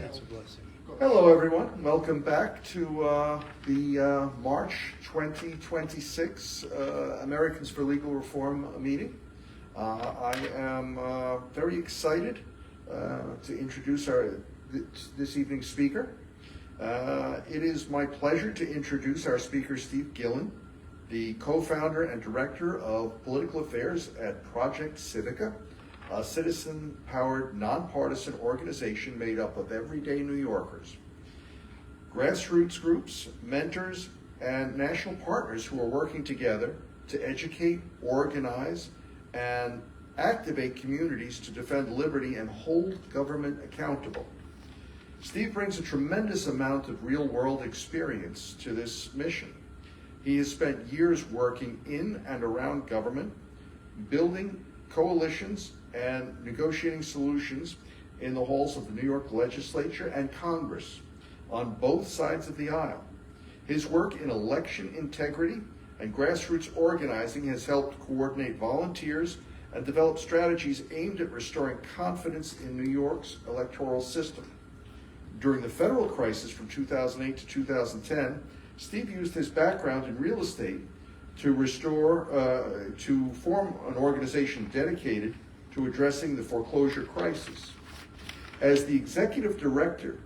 That's a blessing. Hello, everyone. Welcome back to the March 2026 Americans for Legal Reform meeting. I am very excited to introduce this evening's speaker. It is my pleasure to introduce our speaker, Steve Gillen, the co-founder and director of political affairs at Project Civica, a citizen-powered, nonpartisan organization made up of everyday New Yorkers. Grassroots groups, mentors, and national partners who are working together to educate, organize, and activate communities to defend liberty and hold government accountable. Steve brings a tremendous amount of real-world experience to this mission. He has spent years working in and around government, building coalitions and negotiating solutions in the halls of the New York Legislature and Congress on both sides of the aisle. His work in election integrity and grassroots organizing has helped coordinate volunteers and develop strategies aimed at restoring confidence in New York's electoral system. During the federal crisis from 2008 to 2010, Steve used his background in real estate to form an organization dedicated to addressing the foreclosure crisis. As the executive director,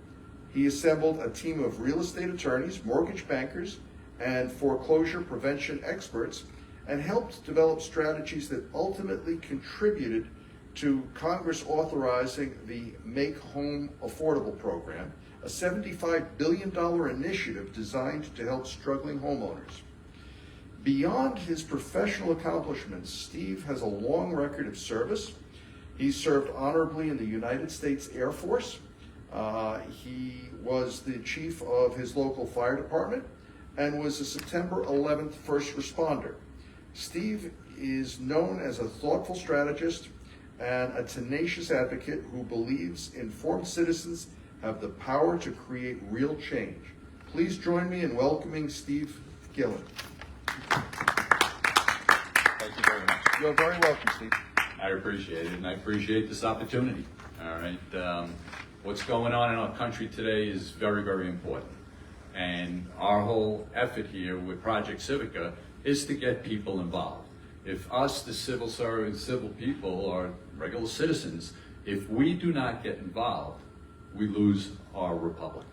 he assembled a team of real estate attorneys, mortgage bankers, and foreclosure prevention experts, and helped develop strategies that ultimately contributed to Congress authorizing the Make Home Affordable program, a $75 billion initiative designed to help struggling homeowners. Beyond his professional accomplishments, Steve has a long record of service. He served honorably in the United States Air Force. He was the chief of his local fire department and was a September 11th first responder. Steve is known as a thoughtful strategist and a tenacious advocate who believes informed citizens have the power to create real change. Please join me in welcoming Steve Gillen. Thank you very much. You're very welcome, Steve. I appreciate it, and I appreciate this opportunity. All right. What's going on in our country today is very, very important. And our whole effort here with Project Civica is to get people involved. If us, the civil servants, civil people, or regular citizens, if we do not get involved, we lose our republic.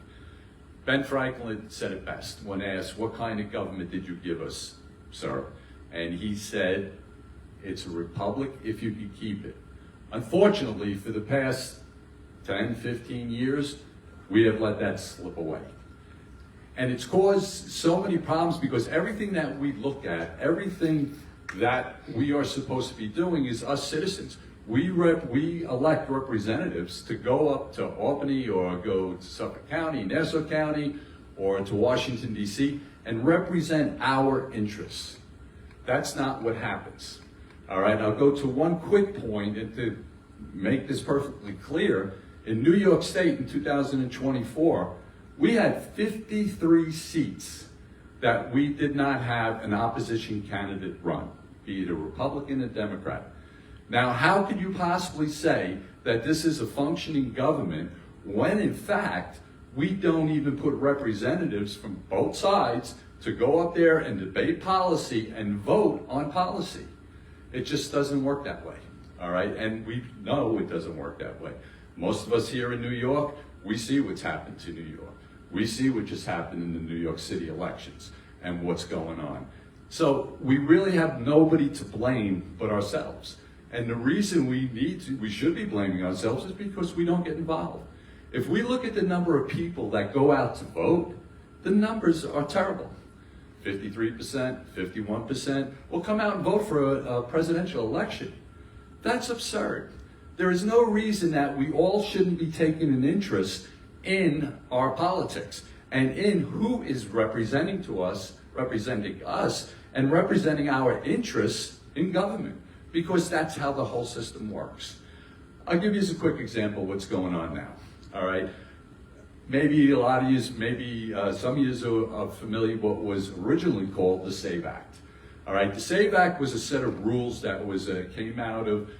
Ben Franklin said it best when asked, "What kind of government did you give us, sir?" And he said, "It's a republic if you can keep it." Unfortunately, for the past 10, 15 years, we have let that slip away. And it's caused so many problems because everything that we look at, everything that we are supposed to be doing is us citizens. We elect representatives to go up to Albany or go to Suffolk County, Nassau County, or to Washington, D.C., and represent our interests. That's not what happens. All right, I'll go to one quick point and to make this perfectly clear. In New York State in 2024, we had 53 seats that we did not have an opposition candidate run, be it a Republican or Democrat. Now, how could you possibly say that this is a functioning government when, in fact, we don't even put representatives from both sides to go up there and debate policy and vote on policy? It just doesn't work that way, all right? And we know it doesn't work that way. Most of us here in New York, we see what's happened to New York. We see what just happened in the New York City elections and what's going on. So we really have nobody to blame but ourselves. And the reason we should be blaming ourselves is because we don't get involved. If we look at the number of people that go out to vote, the numbers are terrible. 53%, 51% will come out and vote for a presidential election. That's absurd. There is no reason that we all shouldn't be taking an interest in our politics and in who is representing us, and representing our interests in government, because that's how the whole system works. I'll give you a quick example of what's going on now, all right? Maybe a lot of you, some of you are familiar with what was originally called the SAVE Act. All right, the SAVE Act was a set of rules that came out of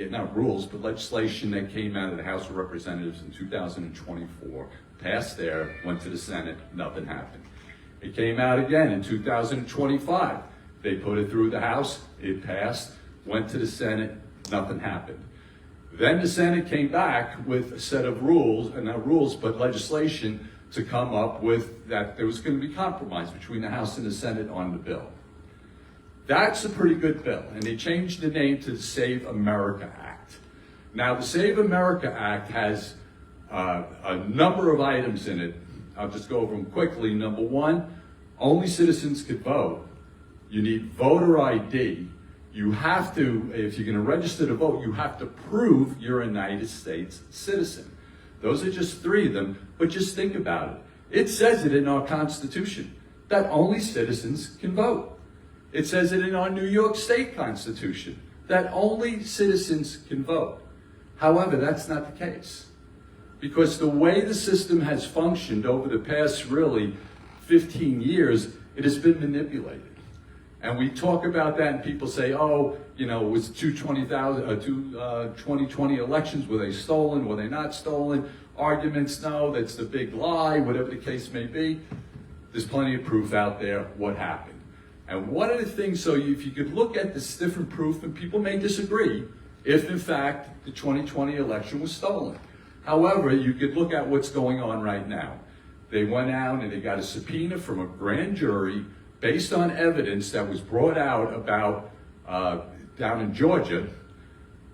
not rules, but legislation that came out of the House of Representatives in 2024, passed there, went to the Senate, nothing happened. It came out again in 2025. They put it through the House, it passed, went to the Senate, nothing happened. Then the Senate came back with a set of rules, and not rules, but legislation to come up with that there was going to be compromise between the House and the Senate on the bill. That's a pretty good bill, and they changed the name to the Save America Act. Now, the Save America Act has a number of items in it. I'll just go over them quickly. Number one, only citizens could vote. You need voter ID. You have to, if you're going to register to vote, you have to prove you're a United States citizen. Those are just three of them, but just think about it. It says it in our Constitution that only citizens can vote. It says it in our New York State Constitution that only citizens can vote. However, that's not the case. Because the way the system has functioned over the past, really, 15 years, it has been manipulated. And we talk about that and people say, oh, you know, it was 2020 elections, were they stolen, were they not stolen? Arguments, no, that's the big lie, whatever the case may be. There's plenty of proof out there what happened. And one of the things, so if you could look at this different proof, and people may disagree, if in fact the 2020 election was stolen. However, you could look at what's going on right now. They went out and they got a subpoena from a grand jury based on evidence that was brought out about down in Georgia,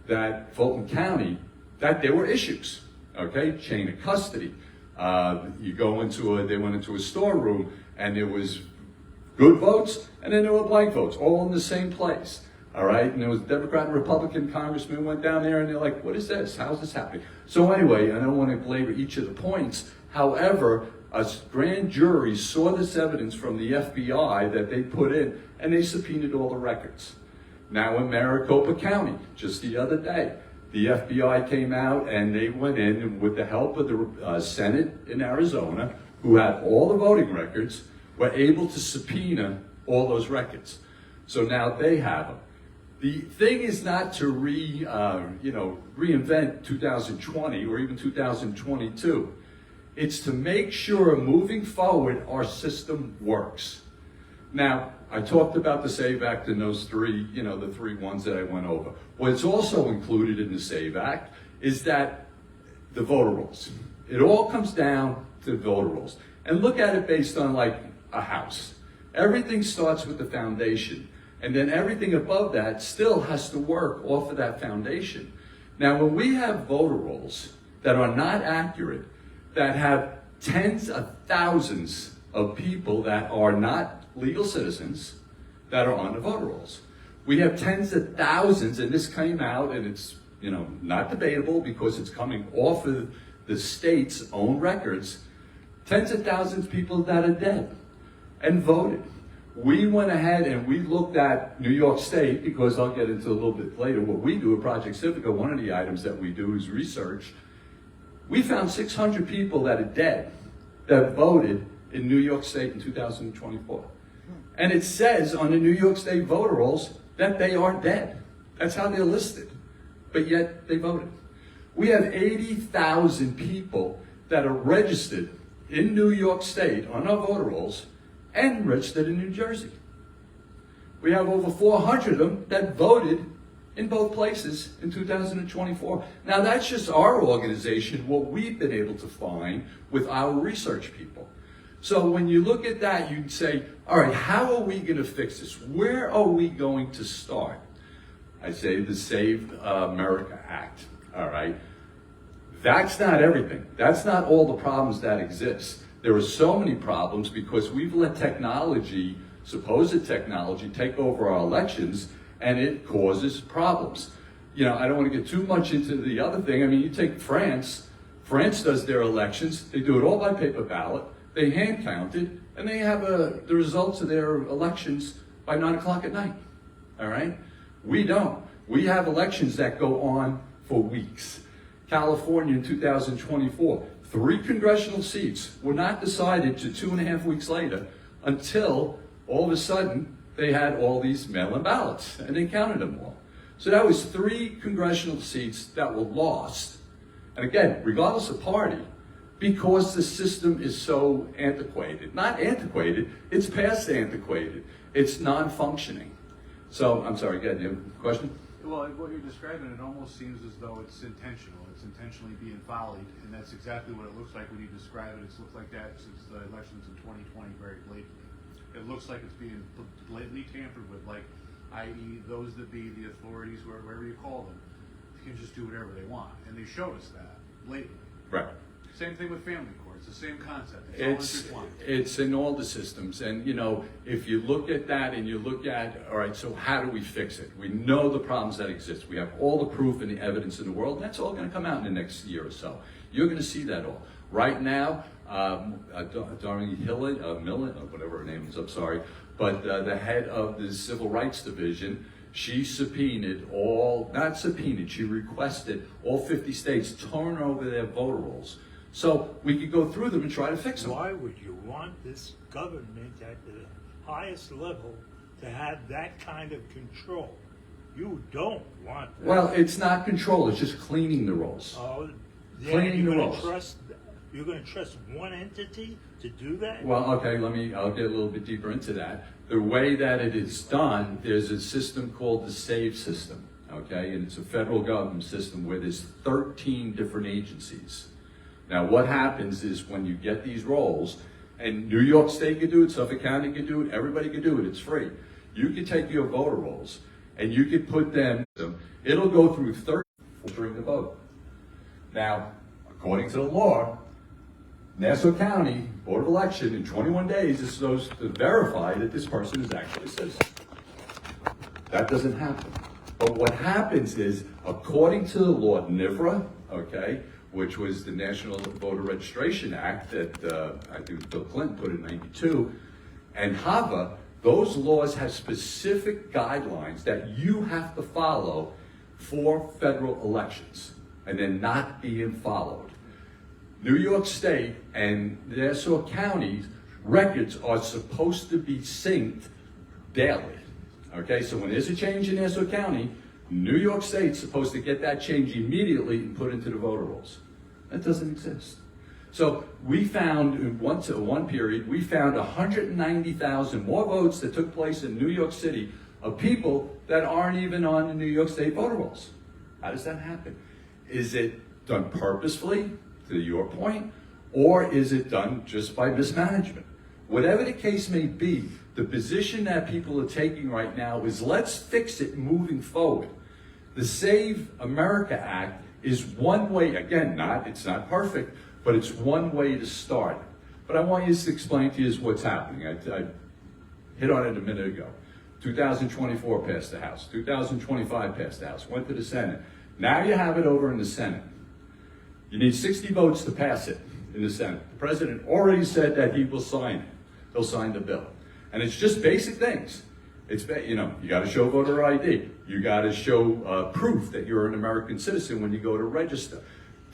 that Fulton County, that there were issues, okay? Chain of custody. They went into a storeroom and there was good votes and then there were blank votes, all in the same place, all right? And there was Democrat and Republican congressmen went down there and they're like, what is this? How's this happening? So anyway, I don't want to belabor each of the points. However, a grand jury saw this evidence from the FBI that they put in, and they subpoenaed all the records. Now in Maricopa County, just the other day, the FBI came out and they went in and with the help of the Senate in Arizona, who had all the voting records, were able to subpoena all those records. So now they have them. The thing is not to reinvent 2020 or even 2022. It's to make sure moving forward our system works. Now, I talked about the SAVE Act and those three, the three ones that I went over. What's also included in the SAVE Act is that the voter rolls. It all comes down to the voter rolls. And look at it based on like a house. Everything starts with the foundation. And then everything above that still has to work off of that foundation. Now, when we have voter rolls that are not accurate, that have tens of thousands of people that are not legal citizens that are on the voter rolls. We have tens of thousands, and this came out, and it's not debatable because it's coming off of the state's own records, tens of thousands of people that are dead and voted. We went ahead and we looked at New York State, because I'll get into a little bit later what we do at Project Civica. One of the items that we do is research. We found 600 people that are dead that voted in New York State in 2024. And it says on the New York State voter rolls that they are dead. That's how they're listed. But yet they voted. We have 80,000 people that are registered in New York State on our voter rolls and registered in New Jersey. We have over 400 of them that voted in both places in 2024. Now that's just our organization, what we've been able to find with our research people. So when you look at that, you'd say, all right, how are we going to fix this? Where are we going to start? I say the Save America Act, all right? That's not everything. That's not all the problems that exist. There are so many problems because we've let technology, supposed technology, take over our elections, and it causes problems. I don't want to get too much into the other thing. I mean, you take France. France does their elections. They do it all by paper ballot. They hand count it, and they have the results of their elections by 9 o'clock at night, all right? We don't. We have elections that go on for weeks. California in 2024, 3 congressional seats were not decided to 2.5 weeks later until all of a sudden they had all these mail-in ballots and they counted them all. So that was 3 congressional seats that were lost. And again, regardless of party, because the system is so antiquated. Not antiquated, it's past antiquated. It's non-functioning. So, I'm sorry, again, you have a question? Well, what you're describing, it almost seems as though it's intentional. It's intentionally being volleyed, and that's exactly what it looks like when you describe it. It's looked like that since the elections in 2020 very blatantly. It looks like it's being blatantly tampered with, like, i.e. those that be the authorities, wherever you call them, can just do whatever they want. And they showed us that blatantly. Right. Same thing with family court. It's the same concept. It's all intertwined. It's in all the systems. And, you know, if you look at that and you look at, all right, so how do we fix it? We know the problems that exist. We have all the proof and the evidence in the world. And that's all going to come out in the next year or so. You're going to see that all. Right now, Doreen Millen, whatever her name is, I'm sorry, but the head of the Civil Rights Division, she subpoenaed she requested all 50 states turn over their voter rolls. So we could go through them and try to fix them. Why would you want this government at the highest level to have that kind of control? You don't want that. Well, it's not control, it's just cleaning the rolls. Oh, yeah, Cleaning the you're rolls. You're going to trust one entity to do that? Well, okay, I'll get a little bit deeper into that. The way that it is done, there's a system called the SAVE system, okay? And it's a federal government system where there's 13 different agencies. Now, what happens is when you get these rolls, and New York State could do it, Suffolk County could do it, everybody could do it, it's free. You could take your voter rolls, and you could put them, it'll go through 13 during the vote. Now, according to the law, Nassau County Board of Election in 21 days is supposed to verify that this person is actually a citizen. That doesn't happen. But what happens is, according to the law, NIVRA, okay, which was the National Voter Registration Act that I think Bill Clinton put in '92, and HAVA, those laws have specific guidelines that you have to follow for federal elections, and they're not being followed. New York State and Nassau County's records are supposed to be synced daily. Okay, so when there's a change in Nassau County, New York State's supposed to get that change immediately and put into the voter rolls. That doesn't exist. So we found, in one period, we found 190,000 more votes that took place in New York City of people that aren't even on the New York State voter rolls. How does that happen? Is it done purposefully, to your point, or is it done just by mismanagement? Whatever the case may be, the position that people are taking right now is let's fix it moving forward. The Save America Act is one way, again, it's not perfect, but it's one way to start. But I want you to explain to you what's happening. I hit on it a minute ago. 2024 passed the House. 2025 passed the House. Went to the Senate. Now you have it over in the Senate. You need 60 votes to pass it in the Senate. The president already said that he will sign it. He'll sign the bill. And it's just basic things. It's, you got to show voter ID. You got to show proof that you're an American citizen when you go to register.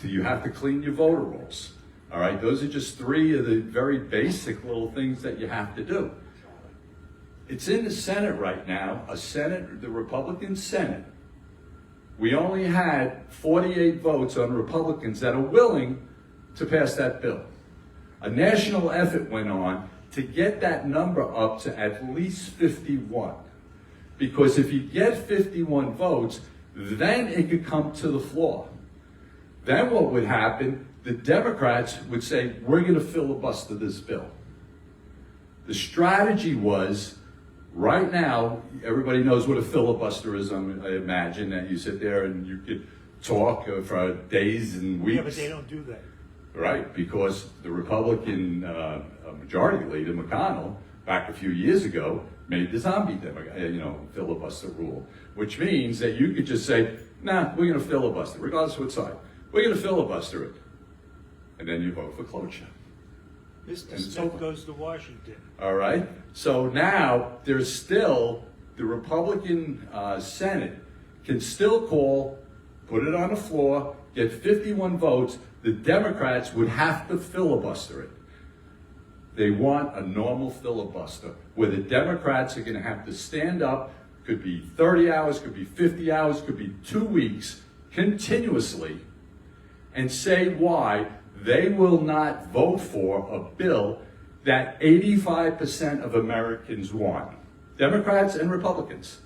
You have to clean your voter rolls. All right, those are just 3 of the very basic little things that you have to do. It's in the Senate right now, the Republican Senate. We only had 48 votes on Republicans that are willing to pass that bill. A national effort went on to get that number up to at least 51. Because if you get 51 votes, then it could come to the floor. Then what would happen, the Democrats would say, we're going to filibuster this bill. The strategy was, right now, everybody knows what a filibuster is, I imagine, that you sit there and you could talk for days and weeks. Yeah, but they don't do that. Right, because the Republican majority leader, McConnell, back a few years ago, made the zombie filibuster rule, which means that you could just say, nah, we're going to filibuster, regardless of what side. We're going to filibuster it. And then you vote for cloture. Mr. Smith goes to Washington. All right, so now there's still, the Republican Senate can still put it on the floor, get 51 votes. The Democrats would have to filibuster it. They want a normal filibuster where the Democrats are going to have to stand up, could be 30 hours, could be 50 hours, could be 2 weeks, continuously, and say why they will not vote for a bill that 85% of Americans want. Democrats and Republicans.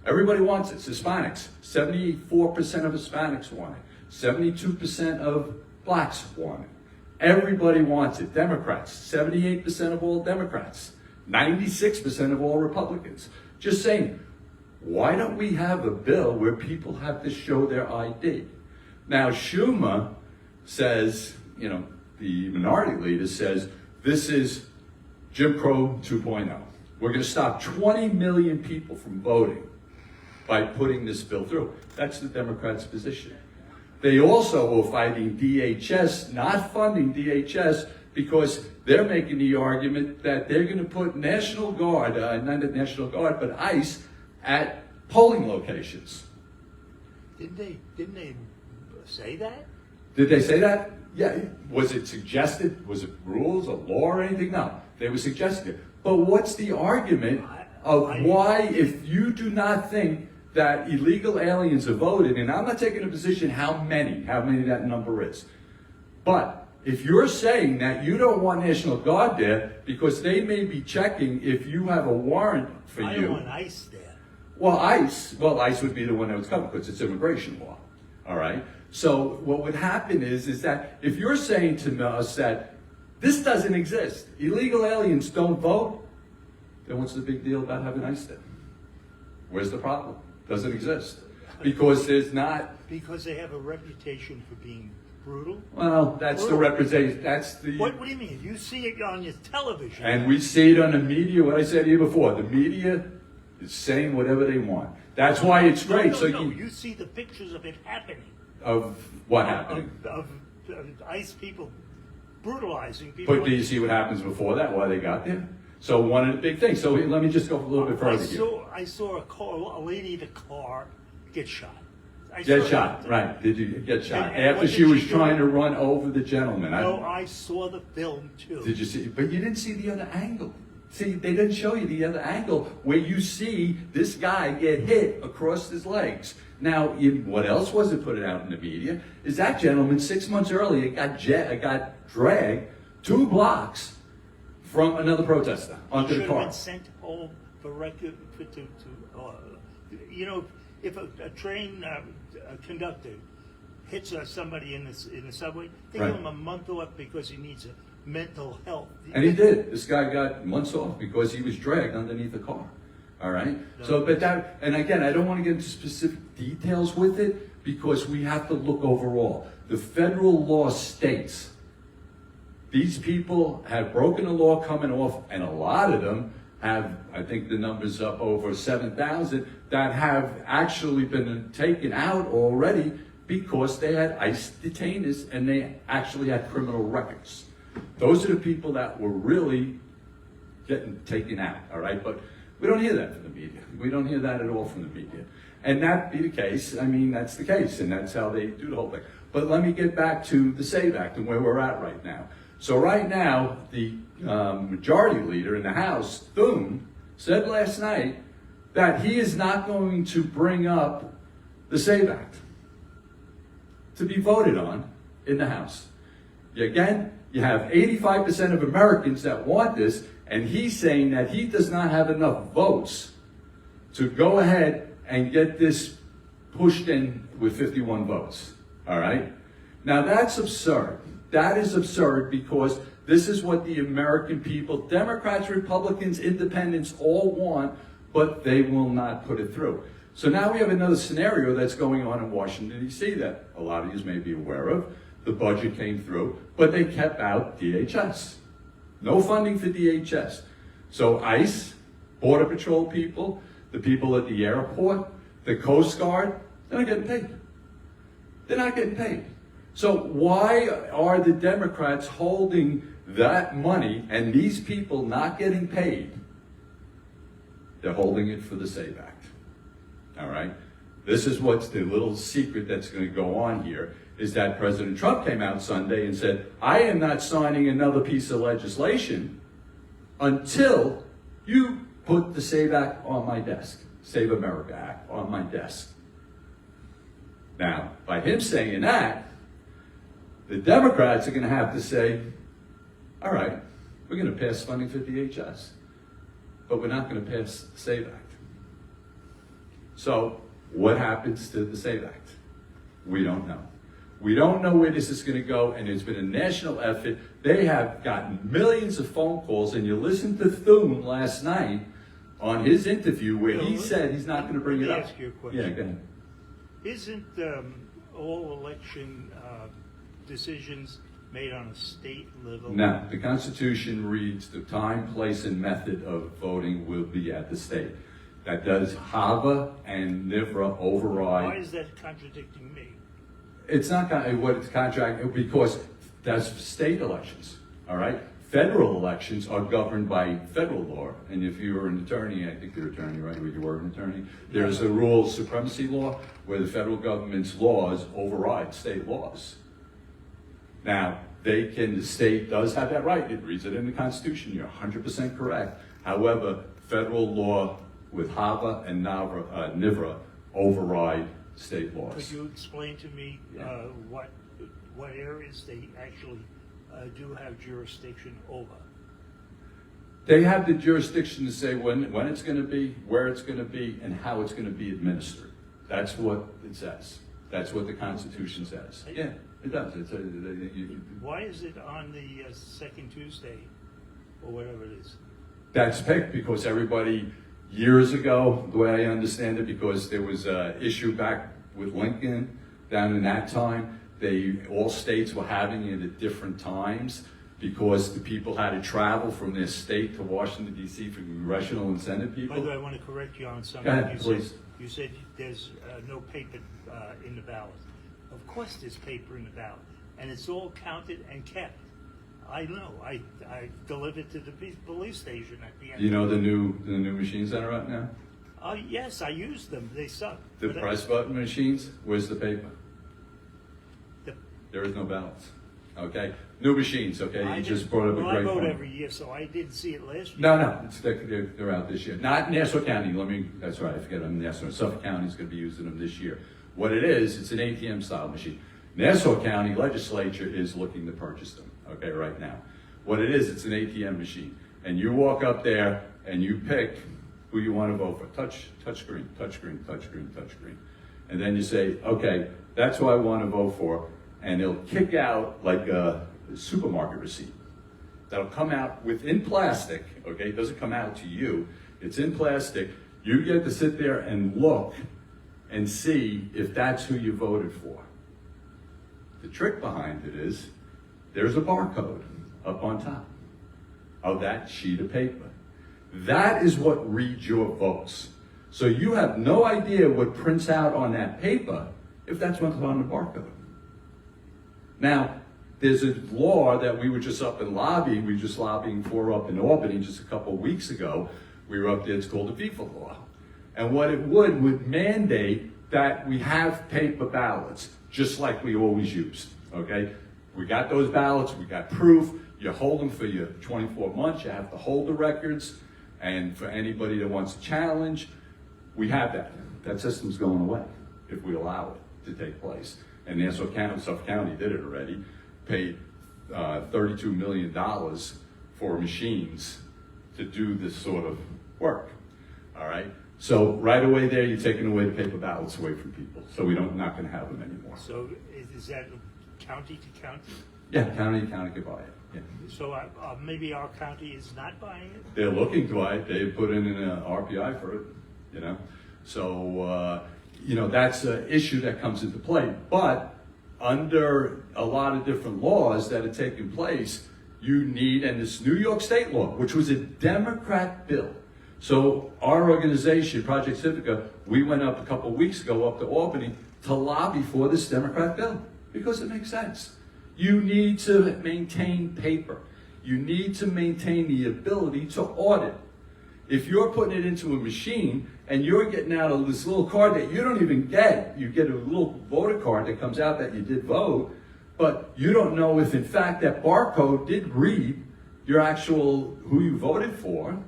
Everybody wants it. Hispanics, 74% of Hispanics want it. 72% of blacks want it. Everybody wants it. Democrats, 78% of all Democrats. 96% of all Republicans. Just saying, why don't we have a bill where people have to show their ID? Now, Schumer says, you know, the minority leader says, this is Jim Crow 2.0. We're going to stop 20 million people from voting by putting this bill through. That's the Democrats' position. They also are fighting DHS, not funding DHS, because they're making the argument that they're going to put National Guard, not the National Guard, but ICE at polling locations. Didn't they say that? Did they say that? Yeah. Was it suggested? Was it rules, a law, or anything? No. They were suggesting it. But what's the argument of why, if you do not think that illegal aliens are voted, and I'm not taking a position how many that number is, but if you're saying that you don't want National Guard there because they may be checking if you have a warrant for you. I don't want ICE there. Well, ICE would be the one that was covered because it's immigration law. All right. So what would happen is that if you're saying to us that this doesn't exist, illegal aliens don't vote, then what's the big deal about having ICE there? Where's the problem? Doesn't exist. Because there's not. Because they have a reputation for being brutal. Well, that's the representation. That's the. What do you mean? You see it on your television. And we see it on the media. What I said here before, the media is saying whatever they want. That's why it's great. No, you see the pictures of it happening. Of what happening? Of ICE people brutalizing people. But do you see what happens before that? Why they got there? So one of the big things. So let me just go a little bit further here. I saw a lady in a car get shot. Get shot, right? Did you get shot And after what she did was she trying do? to run over the gentleman? No, I saw the film too. Did you see? But you didn't see the other angle. See, they didn't show you the other angle where you see this guy get hit across his legs. Now, what else wasn't put out in the media is that gentleman 6 months earlier got dragged 2 blocks from another protester onto the Should have car. been sent home for record you know, if a train conductor hits somebody in the subway, they Right. give him a month off because he needs a mental health. And he did. This guy got months off because he was dragged underneath the car. All right? So, but that, and again, I don't want to get into specific details with it because we have to look overall. The federal law states these people have broken the law coming off, and a lot of them have, I think the number's up over 7,000, that have actually been taken out already because they had ICE detainees and they actually had criminal records. Those are the people that were really getting taken out, all right? But we don't hear that from the media. We don't hear that at all from the media. And that be the case, I mean, that's the case, and that's how they do the whole thing. But let me get back to the SAVE Act and where we're at right now. So right now, the majority leader in the House, Thune, said last night that he is not going to bring up the SAVE Act to be voted on in the House. Again, you have 85% of Americans that want this, and he's saying that he does not have enough votes to go ahead and get this pushed in with 51 votes. All right? Now that's absurd. That is absurd because this is what the American people, Democrats, Republicans, Independents, all want, but they will not put it through. So now we have another scenario that's going on in Washington, D.C. that a lot of you may be aware of. The budget came through, but they kept out DHS. No funding for DHS. So ICE, Border Patrol people, the people at the airport, the Coast Guard, they're not getting paid. They're not getting paid. So why are the Democrats holding that money and these people not getting paid? They're holding it for the SAVE Act. All right? This is what's the little secret that's going to go on here, is that President Trump came out Sunday and said, I am not signing another piece of legislation until you put the SAVE Act on my desk, Save America Act on my desk. Now, by him saying that, the Democrats are going to have to say, all right, we're going to pass funding for DHS, but we're not going to pass the SAVE Act. So what happens to the SAVE Act? We don't know. We don't know where this is going to go, and it's been a national effort. They have gotten millions of phone calls, and you listened to Thune last night on his interview where he said he's not going to bring it Let up. me ask you a question. Yeah, go ahead. Isn't all election decisions made on a state level? No, the Constitution reads the time, place, and method of voting will be at the state. That does HAVA and NIVRA override. Why is that contradicting me? It's not what it's contract, because that's state elections, all right? Federal elections are governed by federal law, and if you were an attorney, I think you're an attorney, right? Or you were an attorney. There's a rule supremacy law where the federal government's laws override state laws. Now, the state does have that right. It reads it in the Constitution. You're 100% correct. However, federal law with HAVA and NIVRA override state laws. Could you explain to me Yeah. what areas they actually do have jurisdiction over? They have the jurisdiction to say when it's going to be, where it's going to be, and how it's going to be administered. That's what it says. That's what the Constitution says. Yeah, it does. Why is it on the second Tuesday, or whatever it is? That's picked because everybody, years ago, the way I understand it, because there was an issue back with Lincoln down in that time, all states were having it at different times because the people had to travel from their state to Washington, D.C. for congressional and Senate people. By the way, I want to correct you on something. Go ahead, please. You said there's no paper in the ballot. Of course there's paper in the ballot, and it's all counted and kept. I know. I delivered to the police station at the end. You know the new machines that are out now? Yes, I used them. They suck. The But press button machines, where's the paper? the- There is no ballots. Okay? New machines, okay? I You didn't- just brought up a well, great I vote point. every year, so I didn't see it last year. No, they're out this year. Not Nassau County, that's right, I forget, I'm Nassau. Suffolk County's gonna be using them this year. What it is, it's an ATM style machine. Nassau County legislature is looking to purchase them, okay, right now. What it is, it's an ATM machine. And you walk up there and you pick who you wanna vote for. Touchscreen. And then you say, okay, that's who I wanna vote for. And it'll kick out like a supermarket receipt. That'll come out within plastic, okay? It doesn't come out to you. It's in plastic. You get to sit there and look and see if that's who you voted for. The trick behind it is there's a barcode up on top of that sheet of paper. That is what reads your votes. So you have no idea what prints out on that paper if that's what's on the barcode. Now, there's a law that we were just up in lobbying, we were just lobbying for up in Albany just a couple of weeks ago. We were up there, it's called the FIFA law. And what it would mandate that we have paper ballots, just like we always used, okay? We got those ballots, we got proof, you hold them for your 24 months, you have to hold the records, and for anybody that wants to challenge, we have that. That system's going away if we allow it to take place. And Nassau County, Suffolk County did it already, paid $32 million for machines to do this sort of work, all right? So right away there, you're taking away the paper ballots away from people, so not gonna have them anymore. So is that county to county? Yeah, county could buy it, yeah. So maybe our county is not buying it? They're looking to buy it, they put in an RPI for it, you know? So, that's an issue that comes into play, but under a lot of different laws that are taking place, and this New York State law, which was a Democrat bill. So our organization, Project Civica, we went up a couple of weeks ago up to Albany to lobby for this Democrat bill because it makes sense. You need to maintain paper. You need to maintain the ability to audit. If you're putting it into a machine and you're getting out of this little card that you don't even get, you get a little voter card that comes out that you did vote, but you don't know if in fact that barcode did read your who you voted for,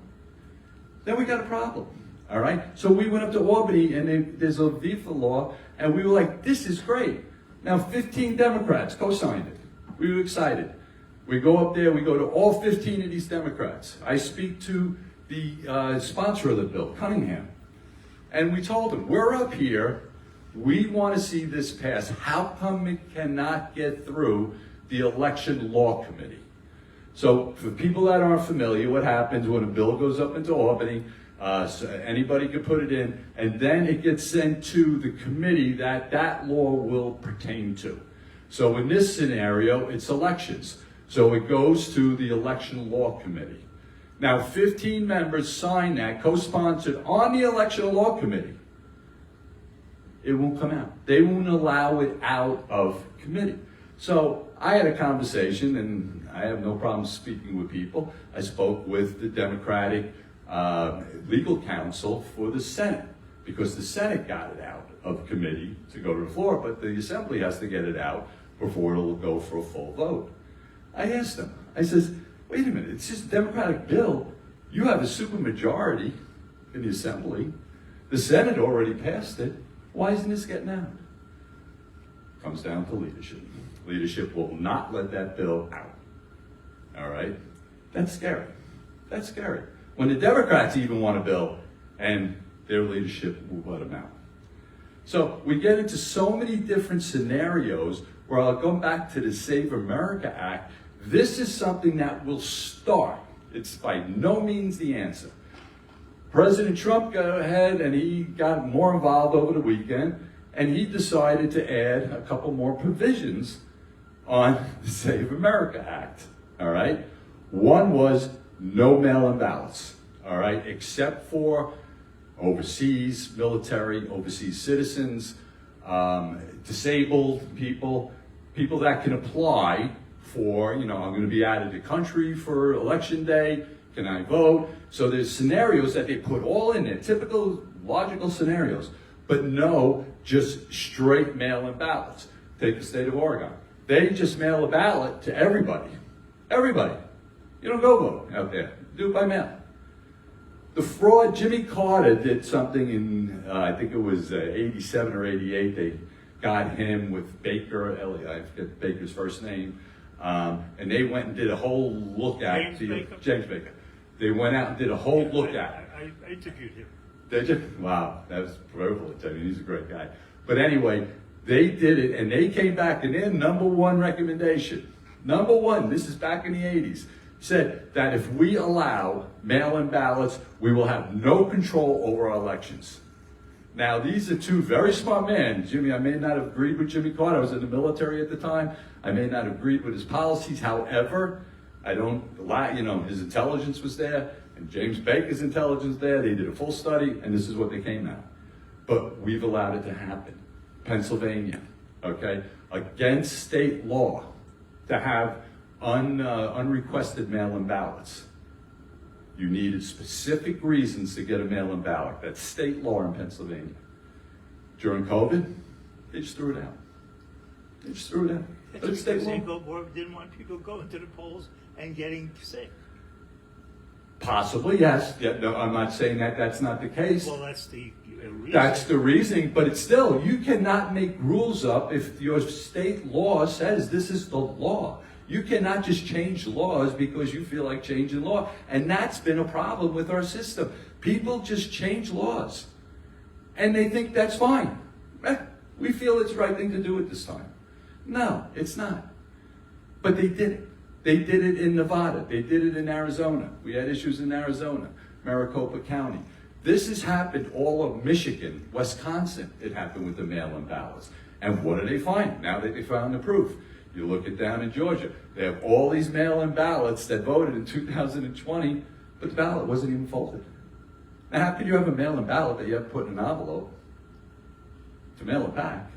then we got a problem. All right? So we went up to Albany, and there's a VIFA law, and we were like, this is great. Now 15 Democrats co-signed it. We were excited. We go up there, we go to all 15 of these Democrats. I speak to the sponsor of the bill, Cunningham, and we told him, we're up here, we want to see this pass. How come it cannot get through the Election Law Committee? So for people that aren't familiar, what happens when a bill goes up into Albany, so anybody can put it in, and then it gets sent to the committee that law will pertain to. So in this scenario, it's elections. So it goes to the Election Law Committee. Now 15 members signed that, co-sponsored on the Election Law Committee. It won't come out. They won't allow it out of committee. So I had a conversation, and I have no problem speaking with people. I spoke with the Democratic legal counsel for the Senate, because the Senate got it out of committee to go to the floor, but the Assembly has to get it out before it'll go for a full vote. I asked them, I says, wait a minute, it's just a Democratic bill. You have a supermajority in the Assembly. The Senate already passed it. Why isn't this getting out? Comes down to leadership. Leadership will not let that bill out. All right? That's scary. That's scary. When the Democrats even want a bill, and their leadership will let them out. So we get into so many different scenarios where I'll go back to the Save America Act. This is something that will start. It's by no means the answer. President Trump got ahead and he got more involved over the weekend, and he decided to add a couple more provisions on the Save America Act, all right? One was no mail-in ballots, all right, except for overseas military, overseas citizens, disabled people, people that can apply for, I'm going to be out of the country for election day, can I vote? So there's scenarios that they put all in there, typical logical scenarios, but no, just straight mail-in ballots. Take the state of Oregon. They just mail a ballot to everybody. Everybody. You don't go vote out there. Do it by mail. The fraud, Jimmy Carter did something in, I think it was 87 or 88. They got him with Baker, I forget Baker's first name, and they went and did a whole look at James Baker. They went out and did a whole look at. I interviewed him. Did you? Wow, that was privileged. I mean, he's a great guy. But anyway, they did it, and they came back, and their number one recommendation, number one, this is back in the 80s, said that if we allow mail-in ballots, we will have no control over our elections. Now, these are two very smart men. Jimmy, I may not have agreed with Jimmy Carter. I was in the military at the time. I may not have agreed with his policies. However, his intelligence was there, and James Baker's intelligence there. They did a full study, and this is what they came out. But we've allowed it to happen. Pennsylvania, okay, against state law to have unrequested mail-in ballots. You needed specific reasons to get a mail-in ballot. That's state law in Pennsylvania. During COVID, they just threw it out. They just threw it out. But it's state law. They didn't want people going to the polls and getting sick. Possibly, yes. Yeah, no, I'm not saying that that's not the case. Well, that's the reason. That's the reasoning, but it's still, you cannot make rules up if your state law says this is the law. You cannot just change laws because you feel like changing law. And that's been a problem with our system. People just change laws. And they think that's fine. We feel it's the right thing to do at this time. No, it's not. But they did it. They did it in Nevada. They did it in Arizona. We had issues in Arizona, Maricopa County. This has happened all of Michigan, Wisconsin. It happened with the mail-in ballots. And what do they find now that they found the proof? You look at down in Georgia. They have all these mail-in ballots that voted in 2020, but the ballot wasn't even folded. Now, how can you have a mail-in ballot that you have to put in an envelope to mail it back?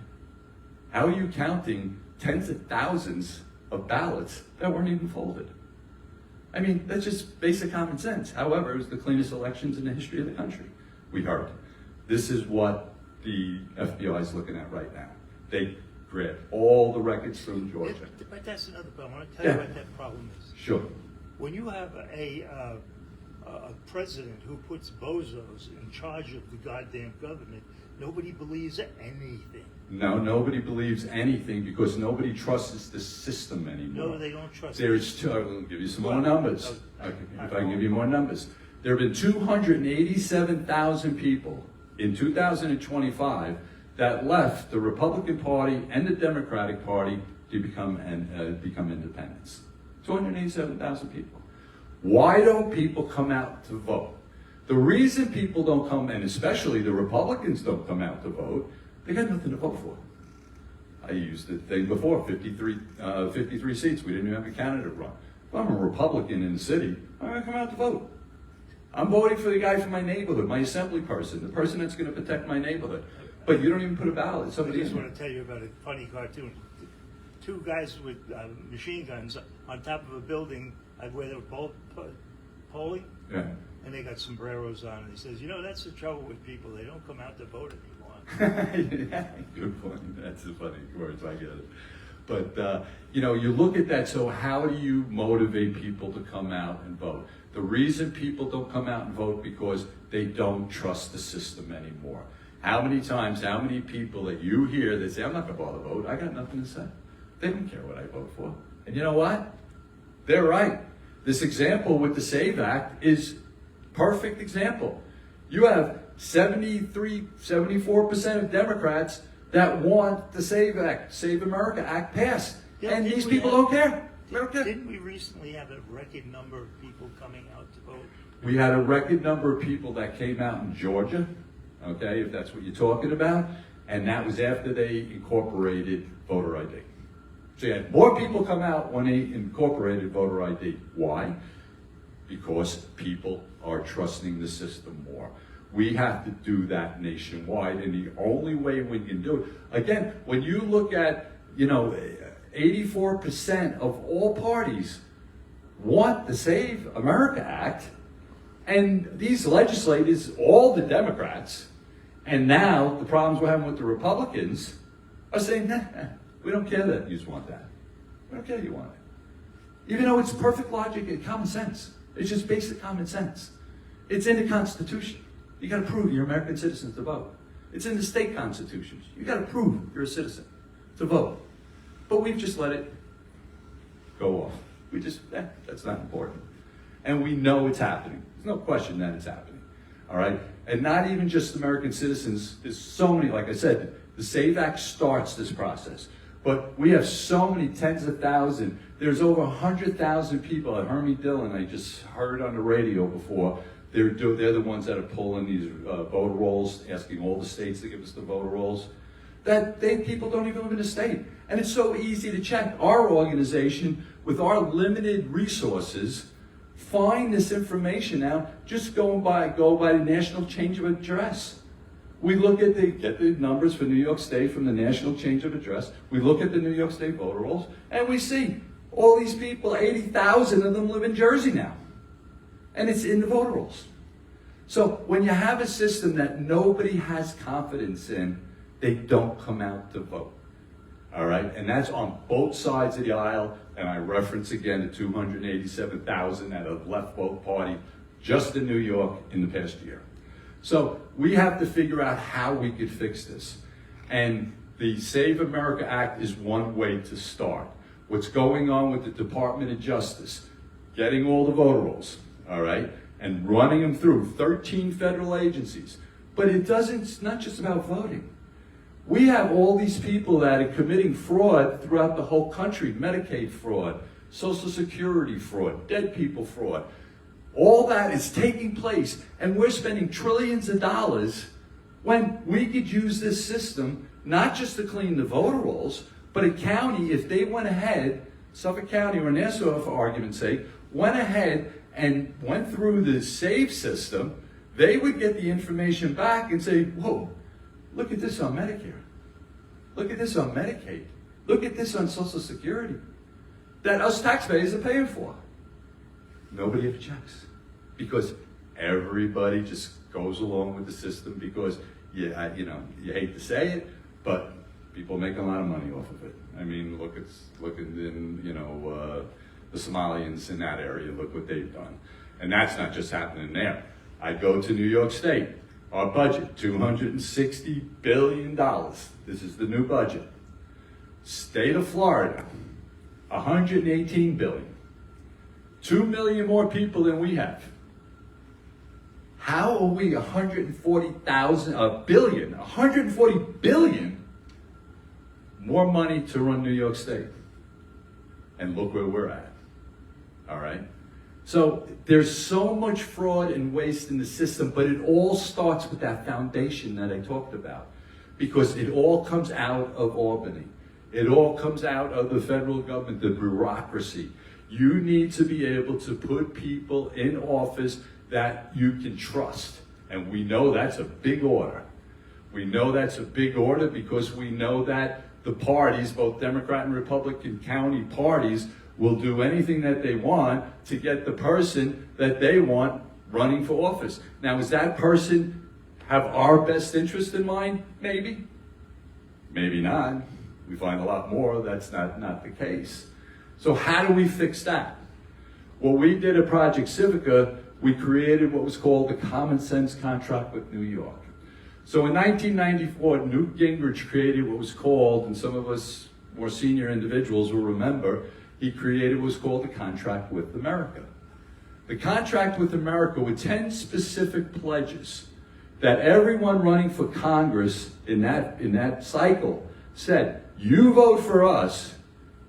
How are you counting tens of thousands of ballots that weren't even folded? I mean, that's just basic common sense. However, it was the cleanest elections in the history of the country, we heard. This is what the FBI is looking at right now. They grab all the records from Georgia. But that's another problem. I want to tell you what that problem is. Sure. When you have a a president who puts bozos in charge of the goddamn government, nobody believes anything. No, nobody believes anything because nobody trusts the system anymore. No, they don't trust There's it. I'll give you some more numbers. Okay. If I can give you more numbers. There have been 287,000 people in 2025 that left the Republican Party and the Democratic Party to become independents. 287,000 people. Why don't people come out to vote? The reason people don't come, and especially the Republicans don't come out to vote, they got nothing to vote for. I used the thing before, 53 seats. We didn't even have a candidate run. If I'm a Republican in the city, I'm going to come out to vote. I'm voting for the guy from my neighborhood, my assembly person, the person that's going to protect my neighborhood. But you don't even put a ballot. I Somebody just in want to tell you about a funny cartoon. Two guys with machine guns on top of a building where they were polling, Yeah. and they got sombreros on. And he says, that's the trouble with people. They don't come out to vote anymore. Yeah, good point. That's the funny words. I get it. But, you look at that. So how do you motivate people to come out and vote? The reason people don't come out and vote because they don't trust the system anymore. How many times, how many people that you hear that say, I'm not going to bother to vote. I got nothing to say. They don't care what I vote for. And you know what? They're right. This example with the SAVE Act is perfect example. You have 74% of Democrats that want the SAVE Act, Save America Act passed. Yeah, And didn't these we people have- don't care. They don't care. Didn't we recently have a record number of people coming out to vote? We had a record number of people that came out in Georgia, okay, if that's what you're talking about, and that was after they incorporated voter ID. So you had more people come out when they incorporated voter ID. Why? Because people are trusting the system more. We have to do that nationwide, and the only way we can do it, again, when you look at, 84% of all parties want the Save America Act, and these legislators, all the Democrats, and now the problems we're having with the Republicans, are saying, nah, we don't care that you just want that. We don't care you want it. Even though it's perfect logic and common sense. It's just basic common sense. It's in the Constitution. You got to prove you're American citizens to vote. It's in the state constitutions. You got to prove you're a citizen to vote. But we've just let it go off. That's not important. And we know it's happening. There's no question that it's happening. All right? And not even just American citizens. There's so many, like I said, the SAVE Act starts this process. But we have so many tens of thousands. There's over 100,000 people at Hermie Dillon. I just heard on the radio before. They're the ones that are pulling these voter rolls, asking all the states to give us the voter rolls. People don't even live in the state. And it's so easy to check. Our organization, with our limited resources, find this information out just go by the national change of address. We look at get the numbers for New York State from the national change of address. We look at the New York State voter rolls, and we see all these people, 80,000 of them live in Jersey now. And it's in the voter rolls. So when you have a system that nobody has confidence in, they don't come out to vote. All right? And that's on both sides of the aisle. And I reference again the 287,000 that have left both parties just in New York in the past year. So we have to figure out how we could fix this. And the Save America Act is one way to start. What's going on with the Department of Justice, getting all the voter rolls, all right, and running them through 13 federal agencies. But it's not just about voting. We have all these people that are committing fraud throughout the whole country, Medicaid fraud, Social Security fraud, dead people fraud. All that is taking place, and we're spending trillions of dollars when we could use this system not just to clean the voter rolls, but a county, if they went ahead, Suffolk County or Nassau, for argument's sake, went ahead and went through the SAVE system, they would get the information back and say, whoa, look at this on Medicare. Look at this on Medicaid. Look at this on Social Security that us taxpayers are paying for. Nobody ever checks because everybody just goes along with the system because, you hate to say it, but people make a lot of money off of it. I mean, look in the Somalians in that area, look what they've done. And that's not just happening there. I go to New York State. Our budget, $260 billion. This is the new budget. State of Florida, $118 billion. 2 million more people than we have. How are we 140 billion more money to run New York State? And look where we're at. All right? So there's so much fraud and waste in the system, but it all starts with that foundation that I talked about. Because it all comes out of Albany. It all comes out of the federal government, the bureaucracy. You need to be able to put people in office that you can trust. And we know that's a big order. We know that's a big order because we know that the parties, both Democrat and Republican county parties, will do anything that they want to get the person that they want running for office. Now, does that person have our best interest in mind? Maybe. Maybe not. We find a lot more that's not the case. So how do we fix that? Well, we did a Project Civica. We created what was called the Common Sense Contract with New York. So in 1994, Newt Gingrich created what was called, and some of us more senior individuals will remember, he created what was called the Contract with America. The Contract with America with 10 specific pledges that everyone running for Congress in that cycle said, you vote for us,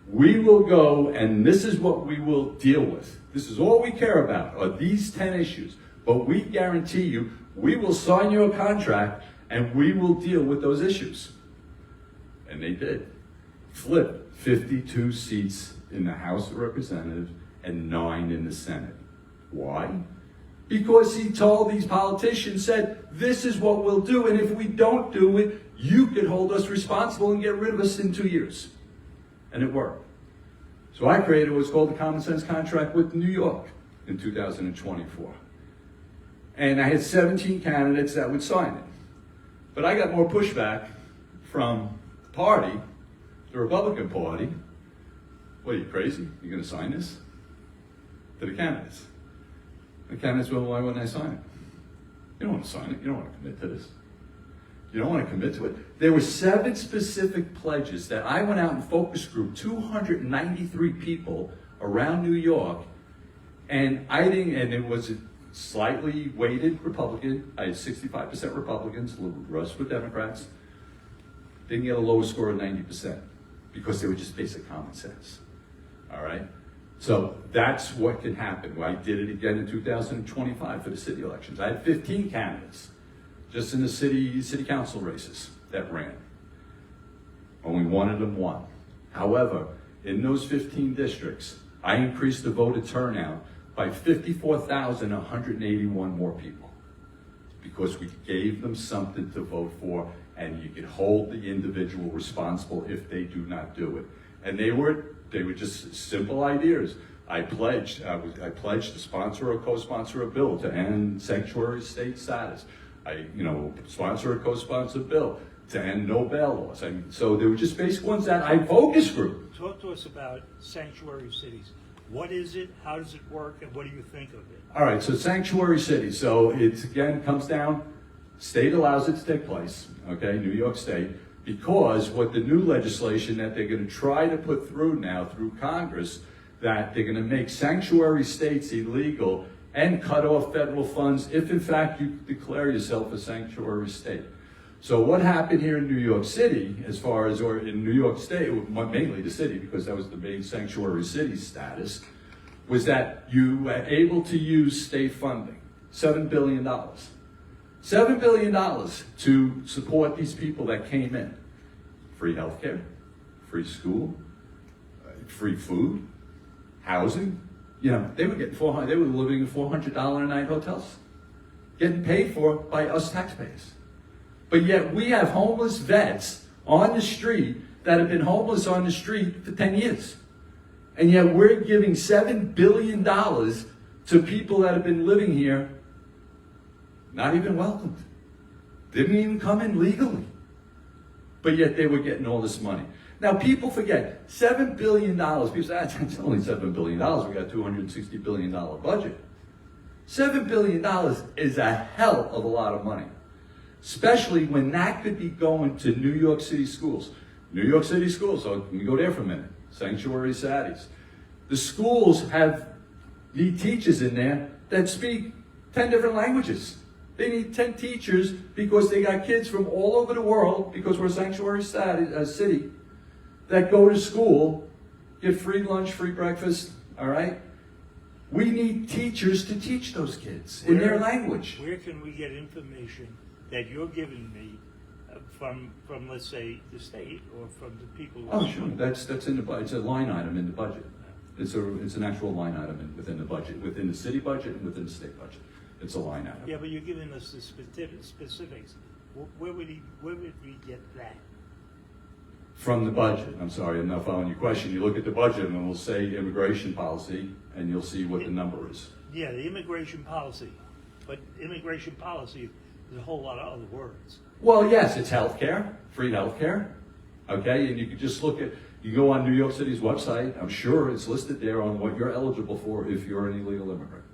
we will go and this is what we will deal with. This is all we care about are these 10 issues. But we guarantee you, we will sign your contract and we will deal with those issues. And they did. Flipped 52 seats in the House of Representatives and 9 in the Senate. Why? Because he told these politicians, said, this is what we'll do, and if we don't do it, you could hold us responsible and get rid of us in 2 years. And it worked. So I created what's called the Common Sense Contract with New York in 2024. And I had 17 candidates that would sign it. But I got more pushback from the party, the Republican Party. What, are you crazy? You're going to sign this? To the candidates. The candidates, well, why wouldn't I sign it? You don't want to sign it. You don't want to commit to this. You don't want to commit to it. There were 7 specific pledges that I went out and focus group 293 people around New York, and it was a slightly weighted Republican. I had 65% Republicans, the rest were Democrats. Didn't get a lower score of 90% because they were just basic common sense. All right? So that's what can happen. Well, I did it again in 2025 for the city elections. I had 15 candidates just in the city council races that ran. Only one of them won. However, in those 15 districts, I increased the voter turnout by 54,181 more people because we gave them something to vote for, and you could hold the individual responsible if they do not do it. And they were just simple ideas. I pledged to sponsor or co-sponsor a bill to end sanctuary state status. I sponsor or co-sponsor a bill to end no bail laws. So they were just basic ones that I focus group. Talk to us about sanctuary cities. What is it? How does it work? And what do you think of it? All right, so sanctuary cities. So it again comes down, state allows it to take place, okay, New York State, because what the new legislation that they're going to try to put through now through Congress, that they're going to make sanctuary states illegal and cut off federal funds if in fact you declare yourself a sanctuary state. So what happened here in New York City, or in New York State, mainly the city, because that was the main sanctuary city status, was that you were able to use state funding, $7 billion. $7 billion to support these people that came in. Free healthcare, free school, free food, housing. They were getting they were living in $400 a night hotels, getting paid for by us taxpayers. But yet we have homeless vets on the street that have been homeless on the street for 10 years. And yet we're giving $7 billion to people that have been living here, not even welcomed. Didn't even come in legally. But yet they were getting all this money. Now people forget, $7 billion, people say, that's only $7 billion, we got a $260 billion budget. $7 billion is a hell of a lot of money, especially when that could be going to New York City schools. New York City schools, so let me go there for a minute. Sanctuary Satis. The schools need teachers in there that speak 10 different languages. They need 10 teachers because they got kids from all over the world, because we're a sanctuary city, that go to school, get free lunch, free breakfast, all right? We need teachers to teach those kids in their language. Where can we get information that you're giving me from let's say, the state or from the people? Oh, sure. That's in the budget. It's a line item in the budget. It's an actual line item within the budget, within the city budget and within the state budget. It's a line item. Yeah, but you're giving us the specifics. Where would we get that? From the budget. I'm sorry, I'm not following your question. You look at the budget and it'll say immigration policy, and you'll see what the number is. Yeah, the immigration policy. But immigration policy is a whole lot of other words. Well, yes, it's healthcare, free healthcare. Okay, and you can just look at, you go on New York City's website, I'm sure it's listed there on what you're eligible for if you're an illegal immigrant.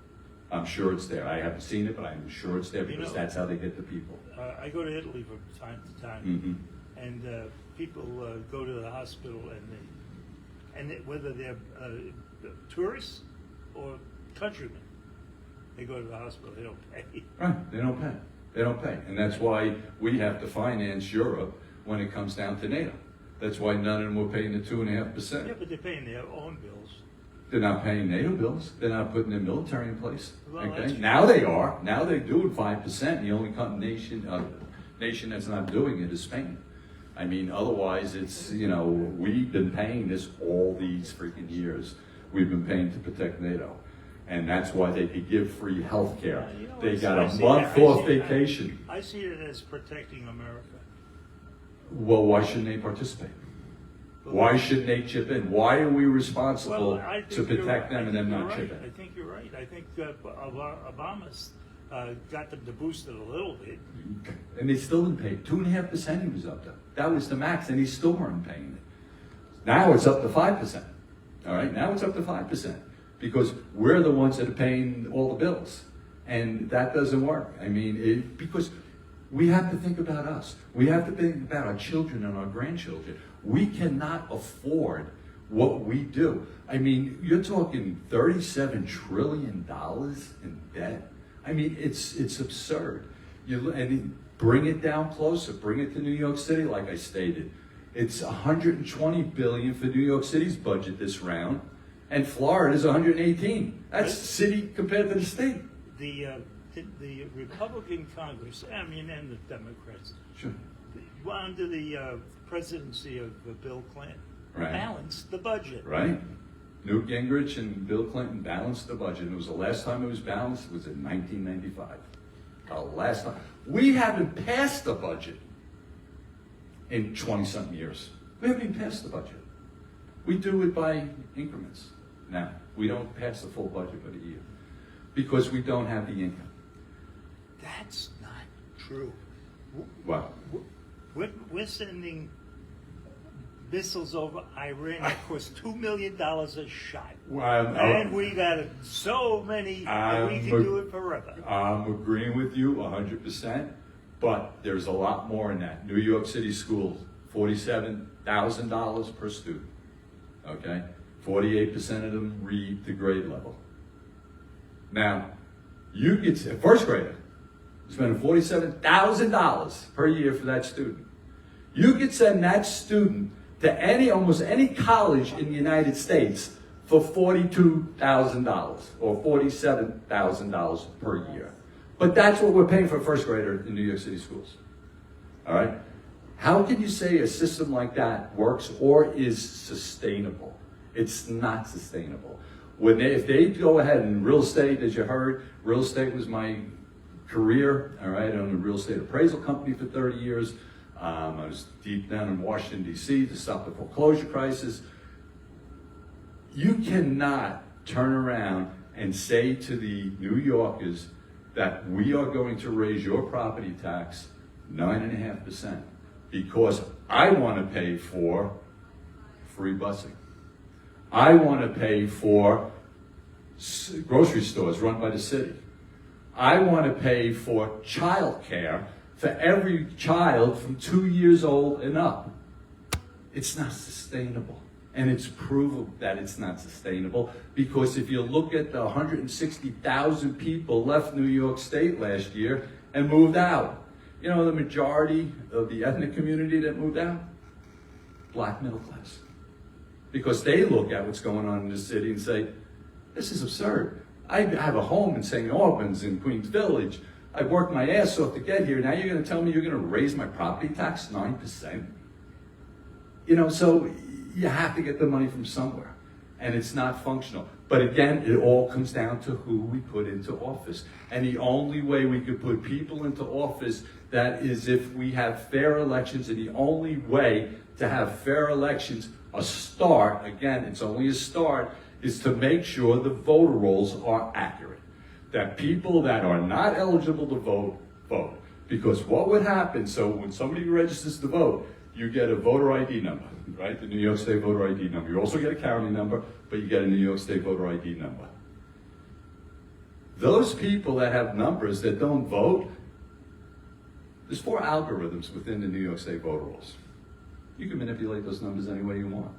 I'm sure it's there. I haven't seen it, but I'm sure it's there because that's how they get the people. I go to Italy from time to time, Mm-hmm. and people go to the hospital, and whether they're tourists or countrymen, they go to the hospital. They don't pay. Right, they don't pay. They don't pay. And that's why we have to finance Europe when it comes down to NATO. That's why none of them were paying the 2.5%. Yeah, but they're paying their own bills. They're not paying NATO bills. They're not putting their military in place. Well, Okay. Now they are. Now they're doing 5%. The only nation that's not doing it is Spain. I mean, otherwise it's, we've been paying this all these freaking years. We've been paying to protect NATO. And that's why they could give free health care. They got a month off vacation. I see it as protecting America. Well, why shouldn't they participate? Why shouldn't they chip in? Why are we responsible to protect them and them not chip in? I think you're right. I think Obama's got them to boost it a little bit. And they still didn't pay. 2.5% he was up to. That was the max, and he still weren't paying it. Now it's up to 5%. All right, now it's up to 5%. Because we're the ones that are paying all the bills. And that doesn't work. I mean, because we have to think about us. We have to think about our children and our grandchildren. We cannot afford what we do. I mean, you're talking $37 trillion in debt. I mean, it's absurd. And bring it down closer. Bring it to New York City, like I stated. It's $120 billion for New York City's budget this round. And Florida's 118. That's city compared to the state. The Republican Congress, and the Democrats, Sure. under the presidency of Bill Clinton, Right. balanced the budget. Right? Newt Gingrich and Bill Clinton balanced the budget. And it was the last time it was balanced was in 1995. The last time. We haven't passed the budget in 20-something years. We haven't even passed the budget. We do it by increments now. We don't pass the full budget for the year because we don't have the income. That's not true. Well, We're sending missiles over Iran that cost $2 million a shot. And we got so many that we can do it forever. I'm agreeing with you 100%, but there's a lot more in that. New York City schools, $47,000 per student. Okay? 48% of them read the grade level. Now, you get a first grader spending $47,000 per year for that student. You could send that student to almost any college in the United States for $42,000 or $47,000 per year. But that's what we're paying for a first grader in New York City schools. All right? How can you say a system like that works or is sustainable? It's not sustainable. If they go ahead and real estate, as you heard, real estate was my career. All right, I owned a real estate appraisal company for 30 years. I was deep down in Washington, D.C. to stop the foreclosure crisis. You cannot turn around and say to the New Yorkers that we are going to raise your property tax 9.5% because I want to pay for free busing. I want to pay for grocery stores run by the city. I want to pay for childcare for every child from 2 years old and up. It's not sustainable. And it's proven that it's not sustainable, because if you look at the 160,000 people left New York State last year and moved out, you know the majority of the ethnic community that moved out? Black middle class. Because they look at what's going on in the city and say, this is absurd. I have a home in St. Albans, in Queens Village. I worked my ass off to get here. Now you're going to tell me you're going to raise my property tax 9%? You know, so you have to get the money from somewhere, and it's not functional. But again, it all comes down to who we put into office. And the only way we could put people into office, that is if we have fair elections, and the only way to have fair elections, a start, again, it's only a start, is to make sure the voter rolls are accurate. That people that are not eligible to vote, vote. Because what would happen, so when somebody registers to vote, you get a voter ID number, right? The New York State voter ID number. You also get a county number, but you get a New York State voter ID number. Those people that have numbers that don't vote, there's 4 algorithms within the New York State voter rolls. You can manipulate those numbers any way you want.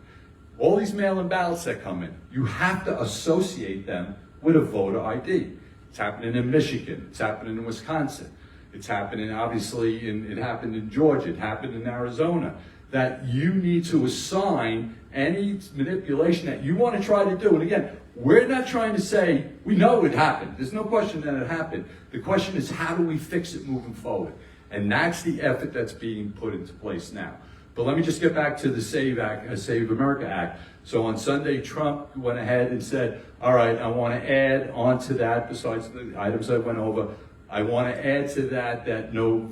All these mail-in ballots that come in, you have to associate them with a voter ID. It's happening in Michigan. It's happening in Wisconsin. It's happening, obviously, it happened in Georgia. It happened in Arizona. That you need to assign any manipulation that you want to try to do. And again, we're not trying to say, we know it happened. There's no question that it happened. The question is, how do we fix it moving forward? And that's the effort that's being put into place now. But let me just get back to the Save America Act. So on Sunday, Trump went ahead and said, all right, I want to add on to that, besides the items I went over, I want to add to that no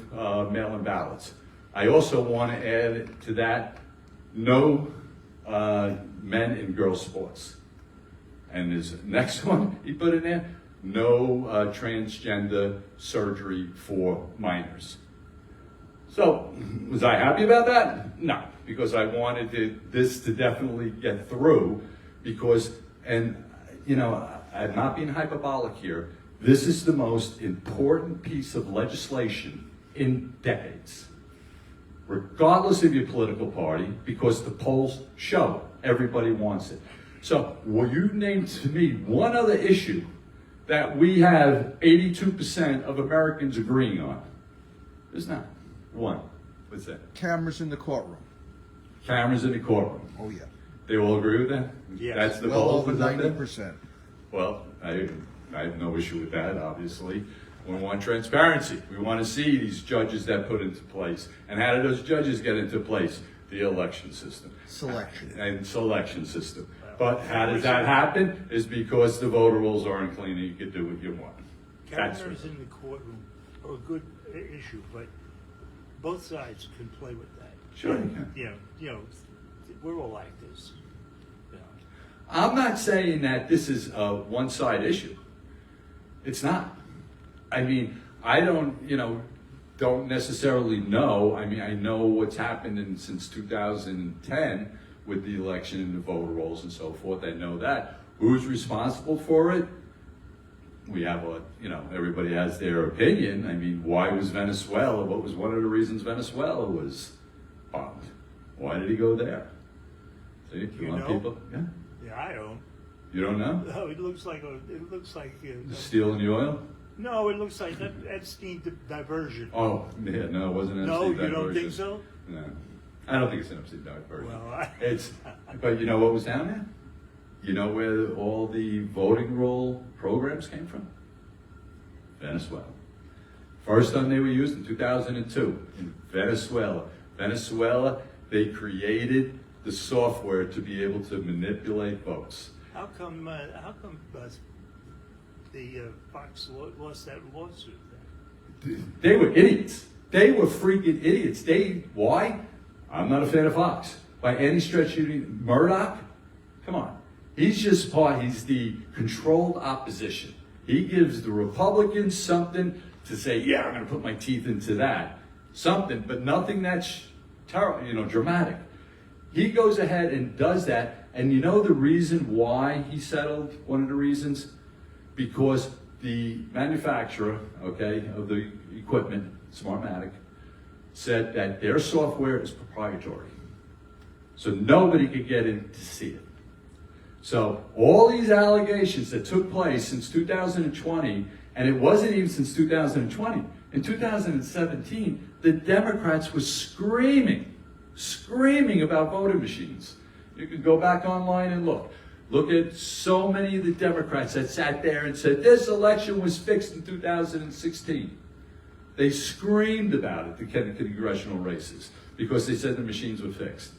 mail-in ballots. I also want to add to that no men and girls sports. And his next one he put in there, no transgender surgery for minors. So, was I happy about that? No, because I wanted this to definitely get through, because, and you know, I'm not being hyperbolic here, this is the most important piece of legislation in decades, regardless of your political party, because the polls show everybody wants it. So, will you name to me one other issue that we have 82% of Americans agreeing on? There's not. One. What's that? Cameras in the courtroom. Cameras in the courtroom. Oh, yeah. They all agree with that? Yes. That's the Well vote. over is that it? 90%. Well, I have no issue with that, obviously. We want transparency. We want to see these judges that put into place. And how do those judges get into place? The election system. Selection. And selection system. But how does that happen? Is because the voter rolls aren't clean and you can do what you want. That's Cameras in the courtroom are a good issue, but both sides can play with that. Sure you can. You know, we're all like this. You know. I'm not saying that this is a one-side issue. It's not. I mean, I don't necessarily know. I mean, I know what's happened since 2010 with the election and the voter rolls and so forth. I know that. Who's responsible for it? We have everybody has their opinion. I mean, why was Venezuela? What was one of the reasons Venezuela was bombed? Why did he go there? See, You want know? people? Yeah. Yeah, I don't. You don't know? No, it looks like Stealing the oil? no, it looks like Epstein diversion. Oh, yeah, no, it wasn't an No, Epstein you don't diversion. think so? No. I don't think it's an Epstein diversion. Well, But you know what was down there? You know where all the voting roll programs came from? Venezuela. First time they were used in 2002 in Venezuela. Venezuela, they created the software to be able to manipulate votes. How come the Fox lost that lawsuit then? They were idiots. They were freaking idiots. Why? I'm not a fan of Fox. By any stretch of Murdoch, come on. He's the controlled opposition. He gives the Republicans something to say, yeah, I'm going to put my teeth into that. Something, but nothing that's dramatic. He goes ahead and does that. And you know the reason why he settled? One of the reasons? Because the manufacturer, okay, of the equipment, Smartmatic, said that their software is proprietary. So nobody could get in to see it. So all these allegations that took place since 2020, and it wasn't even since 2020, in 2017, the Democrats were screaming about voting machines. You can go back online and look. Look at so many of the Democrats that sat there and said, this election was fixed in 2016. They screamed about it, the congressional races, because they said the machines were fixed.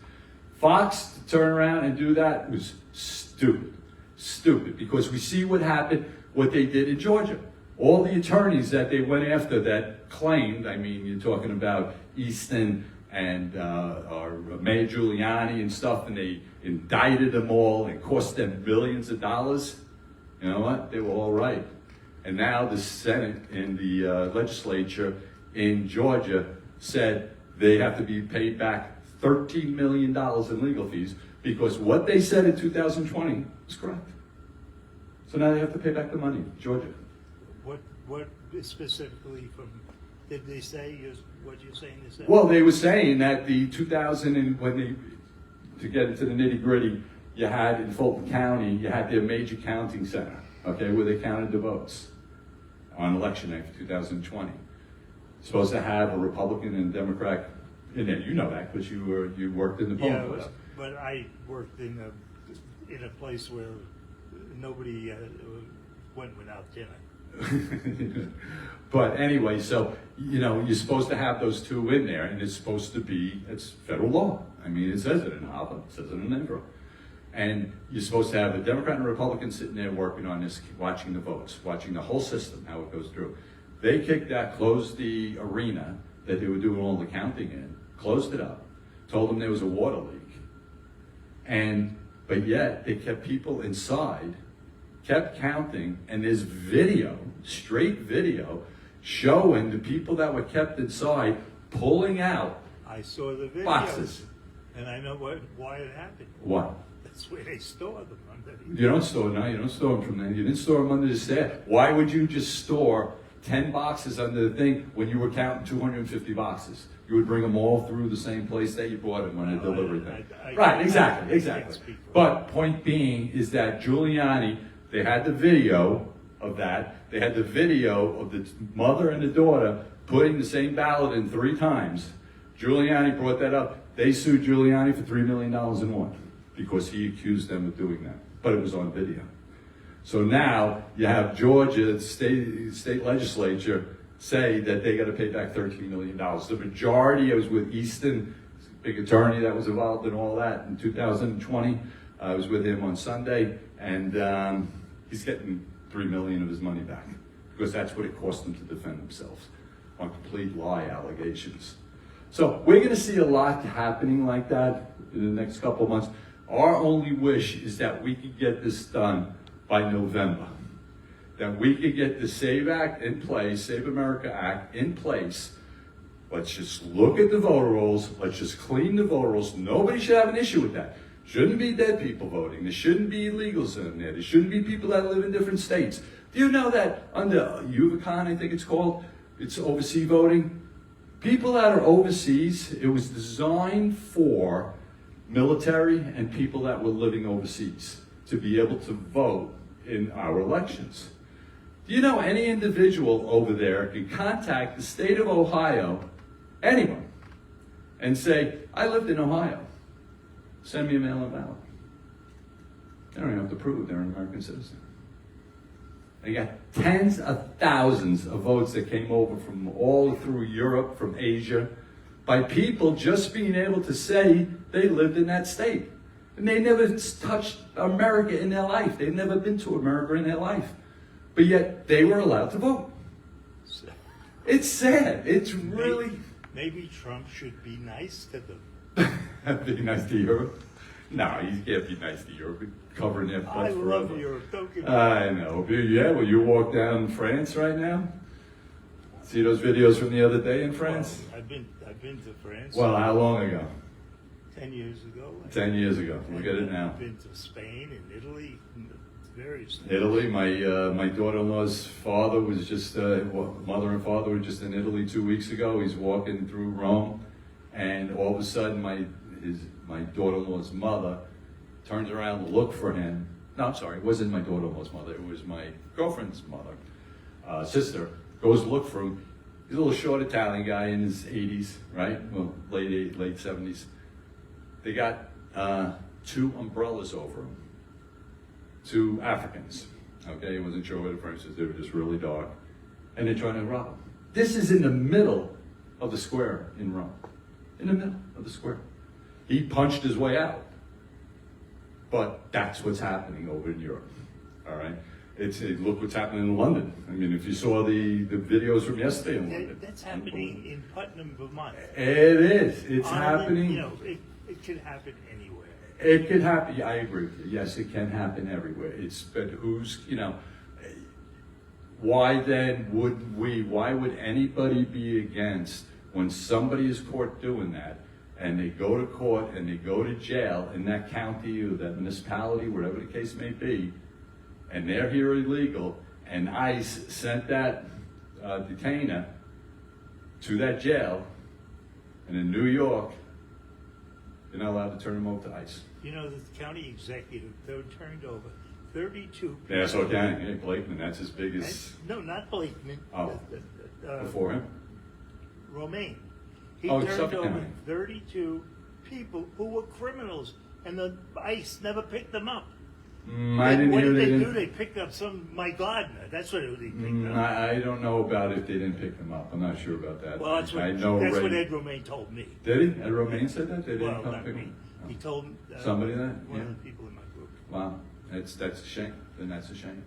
Fox, to turn around and do that was stupid. Stupid, because we see what happened, what they did in Georgia. All the attorneys that they went after that claimed, I mean, you're talking about Easton and Mayor Giuliani and stuff, and they indicted them all and cost them billions of dollars. You know what? They were all right. And now the Senate and the legislature in Georgia said they have to be paid back $13 million in legal fees because what they said in 2020 was correct. So now they have to pay back the money, Georgia. What specifically from, did they say, is what you're saying is that? Well, they were saying that the 2000, and when they, to get into the nitty gritty, you had in Fulton County, you had their major counting center, okay, where they counted the votes on election night for 2020. Supposed to have a Republican and a Democrat in there. You know that because you worked in the polling place. Yeah, but I worked in a place where nobody went without dinner. But anyway, so, you know, you're supposed to have those two in there, and it's supposed to be, it's federal law. I mean, it says it in HAVA, it says it in NEVRA. And you're supposed to have a Democrat and a Republican sitting there working on this, watching the votes, watching the whole system, how it goes through. They kicked that, closed the arena that they were doing all the counting in, closed it up, told them there was a water leak. But yet, they kept people inside, kept counting, and there's video, straight video, showing the people that were kept inside pulling out I saw the videos, boxes. and I know why it happened. What? That's where they store them. You don't store them from there. You didn't store them under the stair. Why would you just store 10 boxes under the thing when you were counting 250 boxes? You would bring them all through the same place that you bought them when it delivered them. Right, exactly. But point being is that Giuliani, they had the video of that. They had the video of the mother and the daughter putting the same ballot in 3 times. Giuliani brought that up. They sued Giuliani for $3 million in one because he accused them of doing that. But it was on video. So now you have Georgia state legislature say that they got to pay back $13 million. The majority, I was with Easton, big attorney that was involved in all that in 2020. I was with him on Sunday, and he's getting $3 million of his money back because that's what it cost them to defend themselves on complete lie allegations. So we're going to see a lot happening like that in the next couple of months. Our only wish is that we could get this done by November. That we could get the SAVE Act in place, Save America Act in place. Let's just look at the voter rolls. Let's just clean the voter rolls. Nobody should have an issue with that. Shouldn't be dead people voting. There shouldn't be illegals in there. There shouldn't be people that live in different states. Do you know that under Uvicon, I think it's called, it's overseas voting? People that are overseas, it was designed for military and people that were living overseas to be able to vote in our elections. Do you know any individual over there can contact the state of Ohio, anyone, and say, I lived in Ohio. Send me a mail-in ballot. They don't even have to prove they're an American citizen. They got tens of thousands of votes that came over from all through Europe, from Asia, by people just being able to say they lived in that state. And they never touched America in their life. They've never been to America in their life. But yet they were allowed to vote. It's sad. It's really... Maybe Trump should be nice to them. Be nice to Europe? No, he can't be nice to Europe. Covering their butts I forever. love Europe. Don't get me I know. Yeah, well, you walk down France right now? See those videos from the other day in France? Well, I've been to France. Well, how long ago? 10 years ago. 10 years ago. Look at it now. I've been to Spain and Italy. various things. Italy, my daughter-in-law's father was just, mother and father were just in Italy 2 weeks ago. He's walking through Rome, and all of a sudden my daughter-in-law's mother turns around to look for him. No, I'm sorry, it wasn't my daughter-in-law's mother, it was my girlfriend's mother, sister, goes to look for him. He's a little short Italian guy in his 80s, right? Well, late 70s. They got 2 umbrellas over him. 2 Africans, okay? I wasn't sure what the French was, they were just really dark. And they're trying to rob him. This is in the middle of the square in Rome. In the middle of the square. He punched his way out. But that's what's happening over in Europe, all right? Look what's happening in London. I mean, if you saw the videos from yesterday in London. That's happening in Putnam, Vermont. It is. It's happening. You know, it can happen anywhere. It could happen. Yeah, I agree with you. Yes, it can happen everywhere. But who's, why then why would anybody be against when somebody is caught doing that and they go to court and they go to jail in that county or that municipality, whatever the case may be, and they're here illegal, and ICE sent that detainer to that jail, and in New York, you're not allowed to turn them over to ICE. You know, the county executive, they turned over 32 people. Yeah, so County, hey, Blakeman, that's as big as No, not Blakeman. Oh. Before him. Romaine. He Oh, turned Suffolk over County. 32 people who were criminals, and the ICE never picked them up. I didn't What hear did they they do? didn't. They picked up my gardener. That's what they picked up. I don't know about if they didn't pick them up. I'm not sure about that. Well, that's I know what Ray- Ed Romaine told me. Did he? Ed Romaine said that? They didn't Well, come not pick me. them up? He told Somebody that? one Yeah. of the people in my group. Wow, that's a shame. Then that's a shame.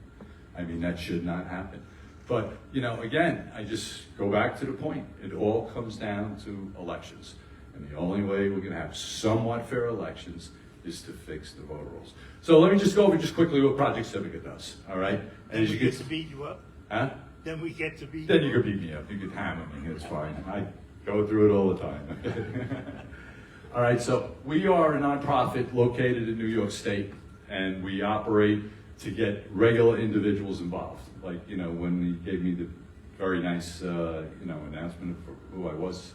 I mean, that should not happen. But, again, I just go back to the point. It all comes down to elections. And the only way we're going to have somewhat fair elections is to fix the voter rolls. So let me just go over just quickly what Project Civica does, all right? And Then as we you get get to beat you up. Huh? Then we get to beat Then you you up. can beat me up. You can hammer me. It's fine. I go through it all the time. All right, so we are a nonprofit located in New York State, and we operate to get regular individuals involved. Like, when he gave me the very nice, announcement of who I was,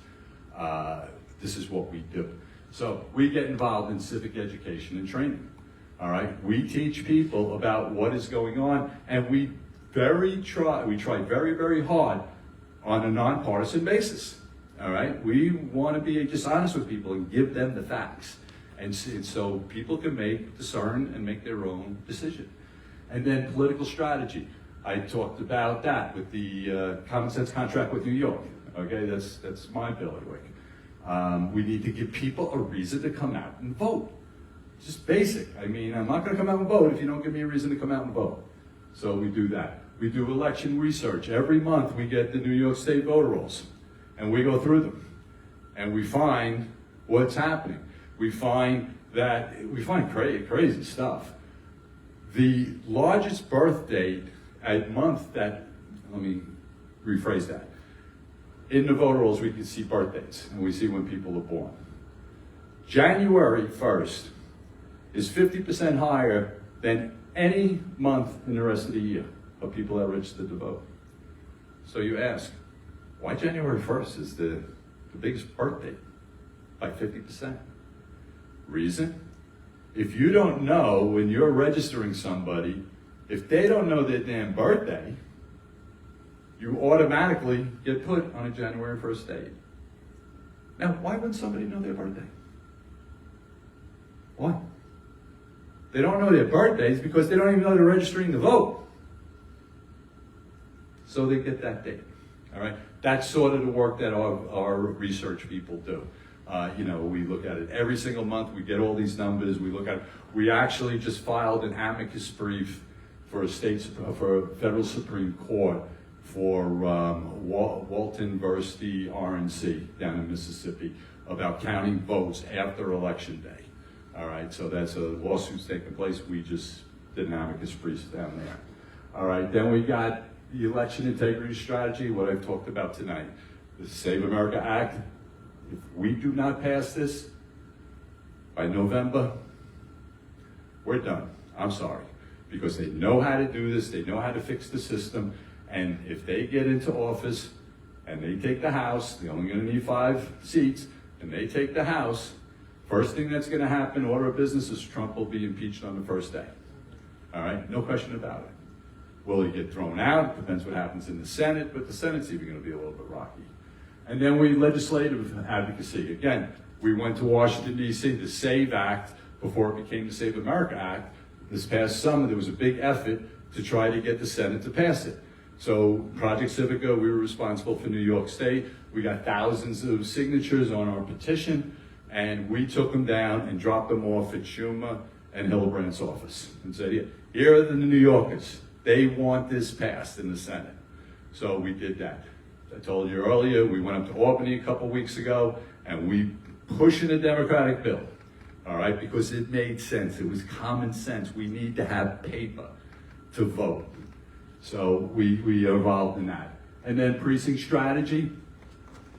this is what we do. So we get involved in civic education and training. All right, we teach people about what is going on, and we try very, very hard on a nonpartisan basis. All right, we want to be just honest with people and give them the facts, and so people can discern and make their own decision. And then political strategy. I talked about that with the common sense contract with New York. Okay, that's my bailiwick. We need to give people a reason to come out and vote. Just basic. I mean, I'm not going to come out and vote if you don't give me a reason to come out and vote. So we do that. We do election research. Every month we get the New York State voter rolls, and we go through them, and we find what's happening. We find crazy stuff. The largest birth date let me rephrase that. In the voter rolls, we can see birth dates, and we see when people are born. January 1st is 50% higher than any month in the rest of the year of people that registered to vote. So you ask, why January 1st is the biggest birth date by 50%? Reason? If you don't know when you're registering somebody, if they don't know their damn birthday, you automatically get put on a January 1st date. Now, why wouldn't somebody know their birthday? Why? They don't know their birthdays because they don't even know they're registering to vote. So they get that date. All right? That's sort of the work that our research people do. We look at it every single month. We get all these numbers. We actually just filed an amicus brief for a federal Supreme Court for Walton versus the RNC down in Mississippi about counting votes after Election Day. All right, so that's a lawsuit's taking place. We just did an amicus brief down there. All right, then we got the election integrity strategy, what I've talked about tonight. The Save America Act. If we do not pass this by November, we're done. I'm sorry. because they know how to do this, they know how to fix the system, and if they get into office and they take the House, they're only gonna need 5 seats, and they take the House, first thing that's gonna happen, order of business is Trump will be impeached on the first day. All right, no question about it. Will he get thrown out? Depends what happens in the Senate, but the Senate's even gonna be a little bit rocky. And then legislative advocacy. Again, we went to Washington DC, the SAVE Act, before it became the Save America Act. This past summer, there was a big effort to try to get the Senate to pass it. So Project Civica, we were responsible for New York State. We got thousands of signatures on our petition, and we took them down and dropped them off at Schumer and Hillebrandt's office and said, here are the New Yorkers. They want this passed in the Senate. So we did that. I told you earlier, we went up to Albany a couple weeks ago, and we pushing a Democratic bill, all right, because it made sense. It was common sense. We need to have paper to vote. So we are involved in that. And then precinct strategy.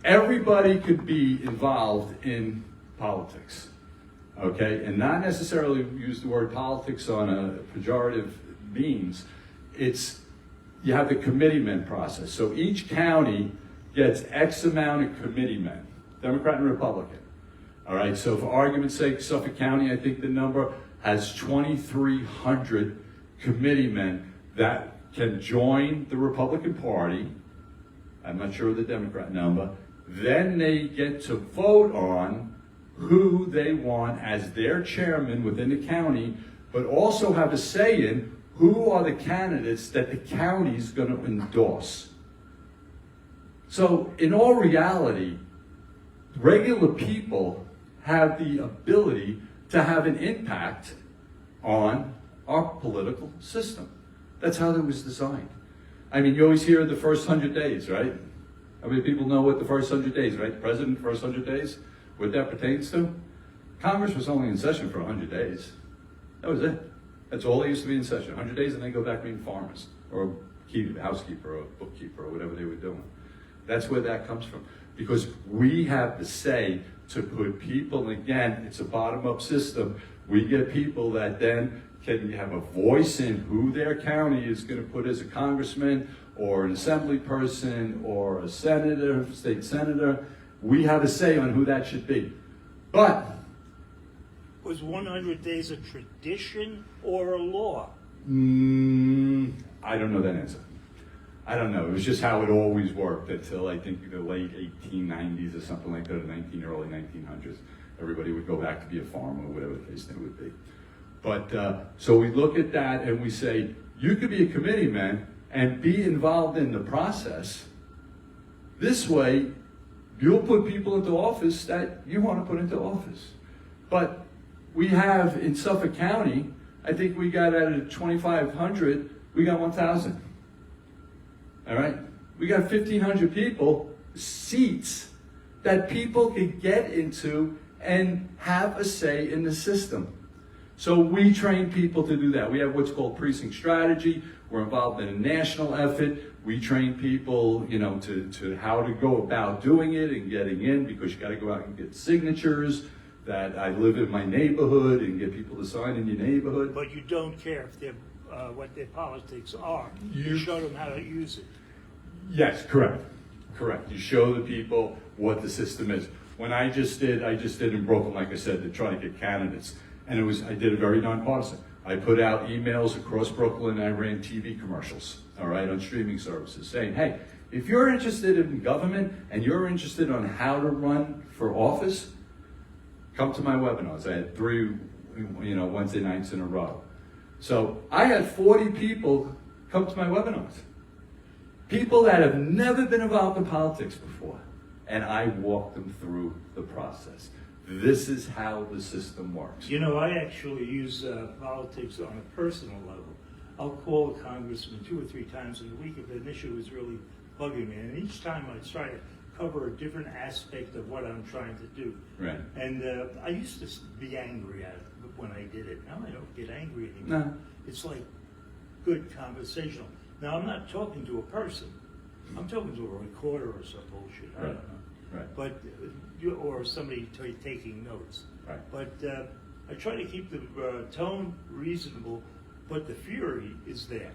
Everybody could be involved in politics, okay? And not necessarily use the word politics on a pejorative means. It's, you have the committeeman process. So each county gets X amount of committeemen, Democrat and Republican. All right, so for argument's sake, Suffolk County, I think the number has 2,300 committeemen that can join the Republican Party. I'm not sure of the Democrat number. Then they get to vote on who they want as their chairman within the county, but also have a say in who are the candidates that the county's going to endorse. So in all reality, regular people have the ability to have an impact on our political system. That's how it was designed. I mean, you always hear the first 100 days, right? How many people know what the first 100 days, right? The president, first 100 days, what that pertains to? Congress was only in session for 100 days. That was it. That's all they used to be in session, 100 days, and then go back being farmers, or a housekeeper, or a bookkeeper, or whatever they were doing. That's where that comes from. Because we have the say to put people, again, it's a bottom-up system. We get people that then can have a voice in who their county is going to put as a congressman, or an assembly person, or a senator, state senator. We have a say on who that should be. But Was 100 days a tradition or a law? I don't know that answer. I don't know. It was just how it always worked until I think the late 1890s or something like that, or early 1900s. Everybody would go back to be a farmer or whatever the case they would be. But so we look at that and we say, you could be a committeeman and be involved in the process. This way, you'll put people into office that you want to put into office. But we have in Suffolk County, I think we got out of 2,500, we got 1,000. All right? We got 1,500 people, seats that people can get into and have a say in the system. So we train people to do that. We have what's called precinct strategy. We're involved in a national effort. We train people, to how to go about doing it and getting in, because you got to go out and get signatures that I live in my neighborhood and get people to sign in your neighborhood. But you don't care if they're, what their politics are. You show them how to use it. Yes, correct. Correct. You show the people what the system is. When I just did in Brooklyn, like I said, to try to get candidates. And I did it very nonpartisan. I put out emails across Brooklyn. I ran TV commercials, all right, on streaming services saying, hey, if you're interested in government and you're interested on how to run for office, come to my webinars. I had 3, Wednesday nights in a row. So I had 40 people come to my webinars. People that have never been involved in politics before. And I walked them through the process. This is how the system works. I actually use politics on a personal level. I'll call a congressman 2 or 3 times in a week if an issue is really bugging me. And each time I try to cover a different aspect of what I'm trying to do. Right. And I used to be angry at it when I did it. Now I don't get angry anymore. No. It's like good conversational. Now I'm not talking to a person. I'm talking to a recorder or some bullshit. I don't know. Right. But or somebody taking notes. Right. But I try to keep the tone reasonable, but the fury is there.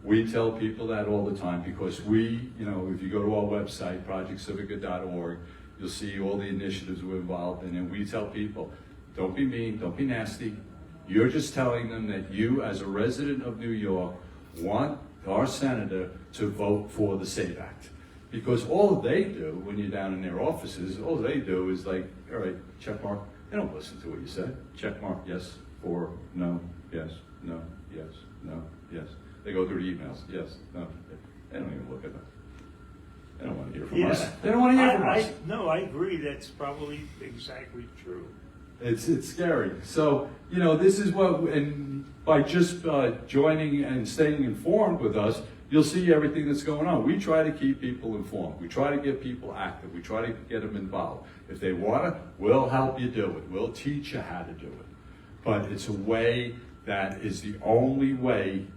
We tell people that all the time because we, if you go to our website, projectcivica.org, you'll see all the initiatives we're involved in, and we tell people, don't be mean, don't be nasty. You're just telling them that you, as a resident of New York, want our senator to vote for the SAVE Act. Because all they do when you're down in their offices, all they do is like, all right, check mark. They don't listen to what you said. Check mark, yes, for, no, yes, no, yes, no, yes. They go through the emails, yes, no. They don't even look at them. They don't want to hear from us. They don't want to hear from us. No, I agree, that's probably exactly true. It's scary. So, this is what, and by just joining and staying informed with us, you'll see everything that's going on. We try to keep people informed. We try to get people active. We try to get them involved. If they want to, we'll help you do it. We'll teach you how to do it. But it's a way that is the only way,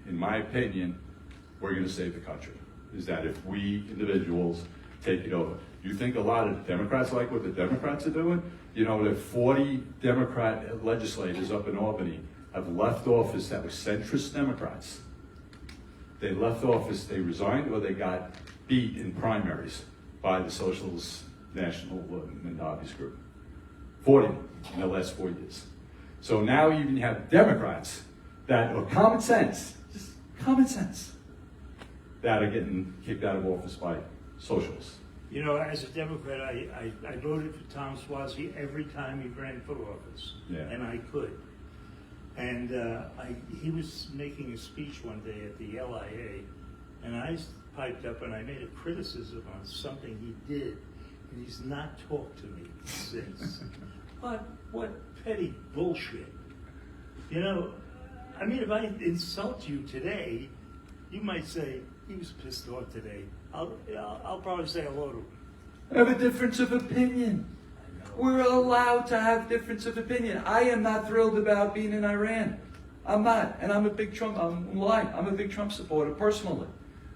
in my opinion, we're going to save the country, is that if we individuals take it over. You think a lot of Democrats like what the Democrats are doing? There are 40 Democrat legislators up in Albany have left office that were centrist Democrats. They left office, they resigned, or they got beat in primaries by the Socialist National Mendavis Group. 40 in the last 4 years. So now you even have Democrats that are common sense, just common sense, that are getting kicked out of office by socialists. As a Democrat, I voted for Tom Suozzi every time he ran for office, and I could. And he was making a speech one day at the LIA, and I piped up and I made a criticism on something he did, and he's not talked to me since. What petty bullshit. If I insult you today, you might say, he was pissed off today. I'll probably say hello to him. I have a difference of opinion. We're allowed to have difference of opinion. I am not thrilled about being in Iran. I'm not, and I'm a big Trump. I'm lying. I'm a big Trump supporter personally.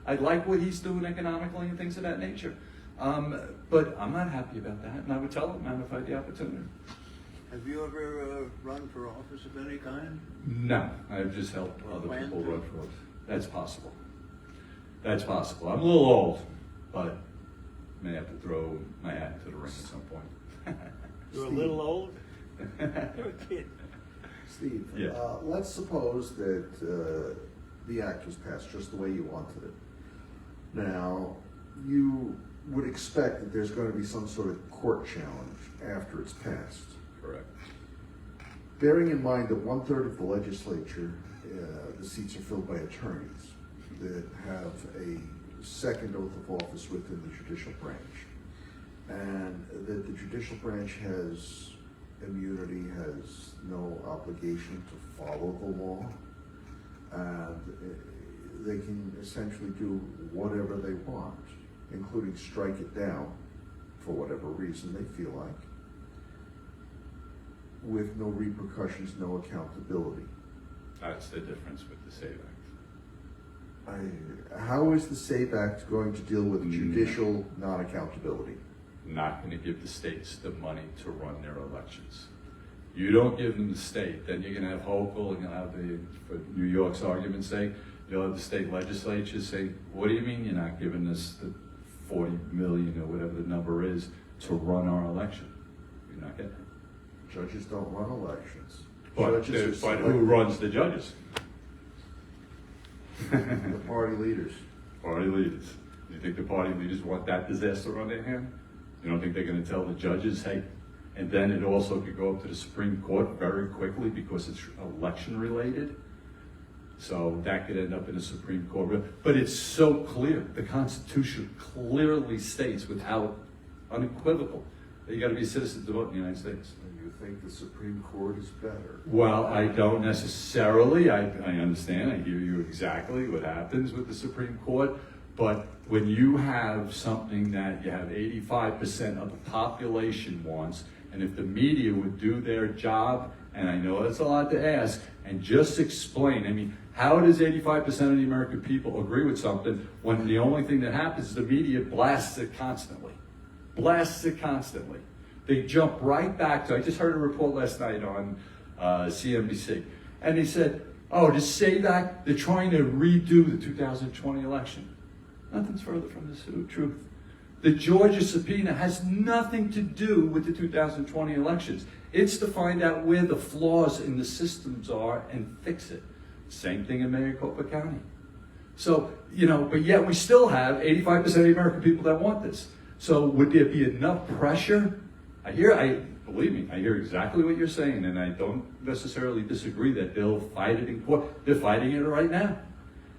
I like what he's doing economically and things of that nature. But I'm not happy about that, and I would tell him if I had the opportunity. Have you ever run for office of any kind? No, I've just helped other people run for office. That's possible. That's possible. I'm a little old, but may have to throw my hat into the ring at some point. You're a little old? You're a kid. Steve, Yeah. let's suppose that the act was passed just the way you wanted it. Now, you would expect that there's going to be some sort of court challenge after it's passed. Correct. Bearing in mind that 1/3 of the legislature, the seats are filled by attorneys that have a second oath of office within the judicial branch, and that the judicial branch has immunity, has no obligation to follow the law, and they can essentially do whatever they want, including strike it down for whatever reason they feel like, with no repercussions, no accountability. That's the difference with the SAVE Act. How is the SAVE Act going to deal with judicial non-accountability? Not going to give the states the money to run their elections. You don't give them the state, then you're going to have Hochul, and you'll have for New York's argument's sake, you'll have the state legislature say, what do you mean you're not giving us the 40 million or whatever the number is to run our election? You're not getting it. Judges don't run elections. But Judges are who selected. runs the judges? The party leaders. Party leaders. You think the party leaders want that disaster on their hand? You don't think they're going to tell the judges, hey, and then it also could go up to the Supreme Court very quickly because it's election related? So that could end up in the Supreme Court. But it's so clear. The Constitution clearly states without unequivocal that you got to be a citizen to vote in the United States. And you think the Supreme Court is better? Well, I don't necessarily. I understand. I hear you exactly what happens with the Supreme Court. But when you have something that you have 85% of the population wants, and if the media would do their job, and I know that's a lot to ask, and just explain, I mean, how does 85% of the American people agree with something when the only thing that happens is the media blasts it constantly? Blasts it constantly. They jump right back to, I just heard a report last night on CNBC, and they said, Oh, to say that they're trying to redo the 2020 election. Nothing's further from the truth. The Georgia subpoena has nothing to do with the 2020 elections. It's to find out where the flaws in the systems are and fix it. Same thing in Maricopa County. So, but yet we still have 85% of the American people that want this. So would there be enough pressure? Believe me, I hear exactly what you're saying, and I don't necessarily disagree that they'll fight it in court. They're fighting it right now.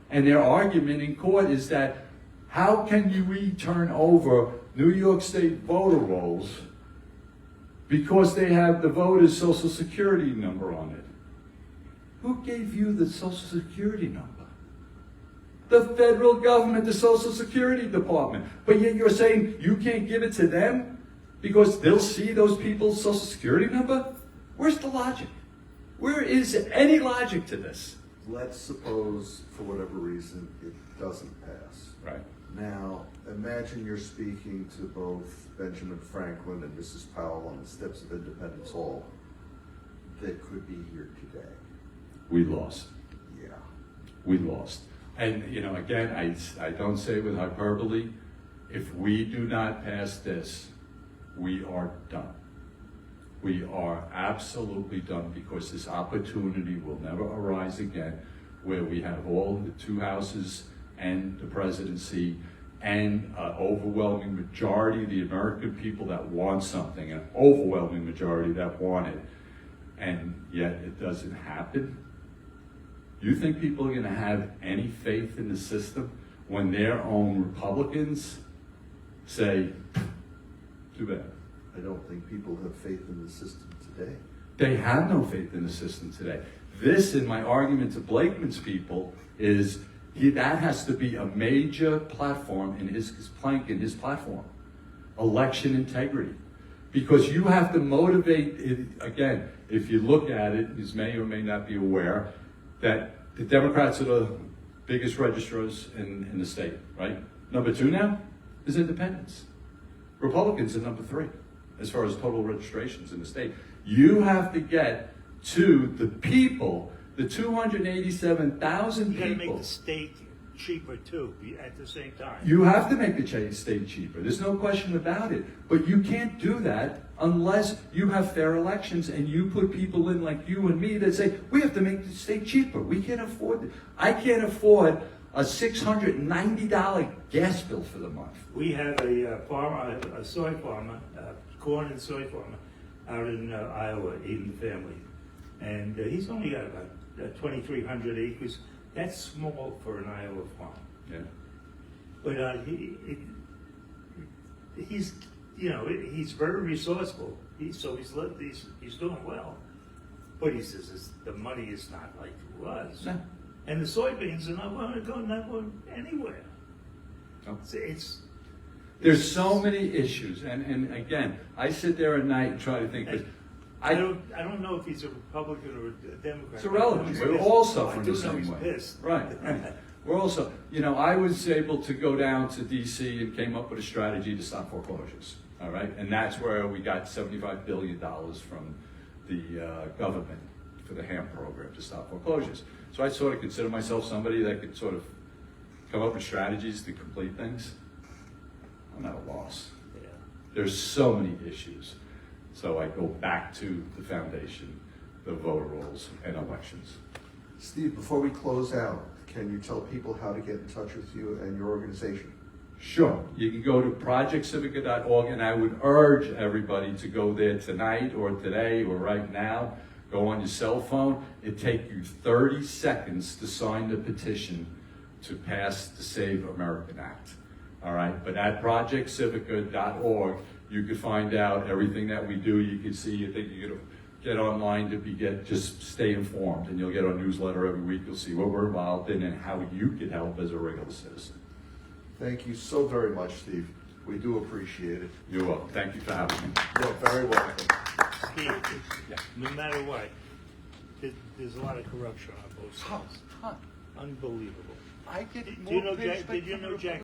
And their argument in court is that how can you turn over New York State voter rolls because they have the voter's social security number on it? Who gave you the social security number? The federal government, the Social Security Department. But yet you're saying you can't give it to them because they'll see those people's Social Security number? Where's the logic? Where is any logic to this? Let's suppose, for whatever reason, it doesn't pass. Right. Now, imagine you're speaking to both Benjamin Franklin and Mrs. Powell on the steps of Independence Hall. They could be here today. We lost. Yeah. We lost. And, again, I don't say it with hyperbole. If we do not pass this, we are done. We are absolutely done because this opportunity will never arise again where we have all the two houses and the presidency and an overwhelming majority of the American people that want something, an overwhelming majority that want it, and yet it doesn't happen. You think people are going to have any faith in the system when their own Republicans say, too bad? I don't think people have faith in the system today. They have no faith in the system today. This, in my argument to Blakeman's people, is that has to be a major platform in his plank in his platform. Election integrity. Because you have to motivate it, again, if you look at it, you may or may not be aware, that the Democrats are the biggest registrars in the state, right? Number 2 now is independents. Republicans are number 3 as far as total registrations in the state. You have to get to the people, the 287,000 You gotta make people. the state cheaper too, at the same time. You have to make the state cheaper. There's no question about it. But you can't do that unless you have fair elections and you put people in like you and me that say, we have to make the state cheaper. We can't afford it. I can't afford a $690 gas bill for the month. We have a farmer, a soy farmer, corn and soy farmer out in Iowa, Eden family. And he's only got about 2,300 acres. That's small for an Iowa farm. Yeah. But he's very resourceful. He's doing well. But he says the money is not like it was. No. And the soybeans are not going anywhere. No. There's so many issues, and again, I sit there at night and try to think. I don't know if he's a Republican or a Democrat. It's irrelevant. He's We're pissed. all I suffering do the know same he's way. pissed. Right. We're also, I was able to go down to DC and came up with a strategy to stop foreclosures. All right, and that's where we got $75 billion from the government for the HAMP program to stop foreclosures. So I sort of consider myself somebody that could sort of come up with strategies to complete things. I'm at a loss. Yeah. There's so many issues. So I go back to the foundation, the voter rolls, and elections. Steve, before we close out, can you tell people how to get in touch with you and your organization? Sure. You can go to projectcivica.org, and I would urge everybody to go there tonight or today or right now. Go on your cell phone. It takes you 30 seconds to sign the petition to pass the Save American Act. All right? But at projectcivica.org, you can find out everything that we do. You can see, I think you're going to get online to just stay informed, and you'll get our newsletter every week. You'll see what we're involved in and how you can help as a regular citizen. Thank you so very much, Steve. We do appreciate it. You're welcome. Thank you for having me. You're very welcome. Steve, no matter what, there's a lot of corruption on both sides. Unbelievable. I get Did you know Jack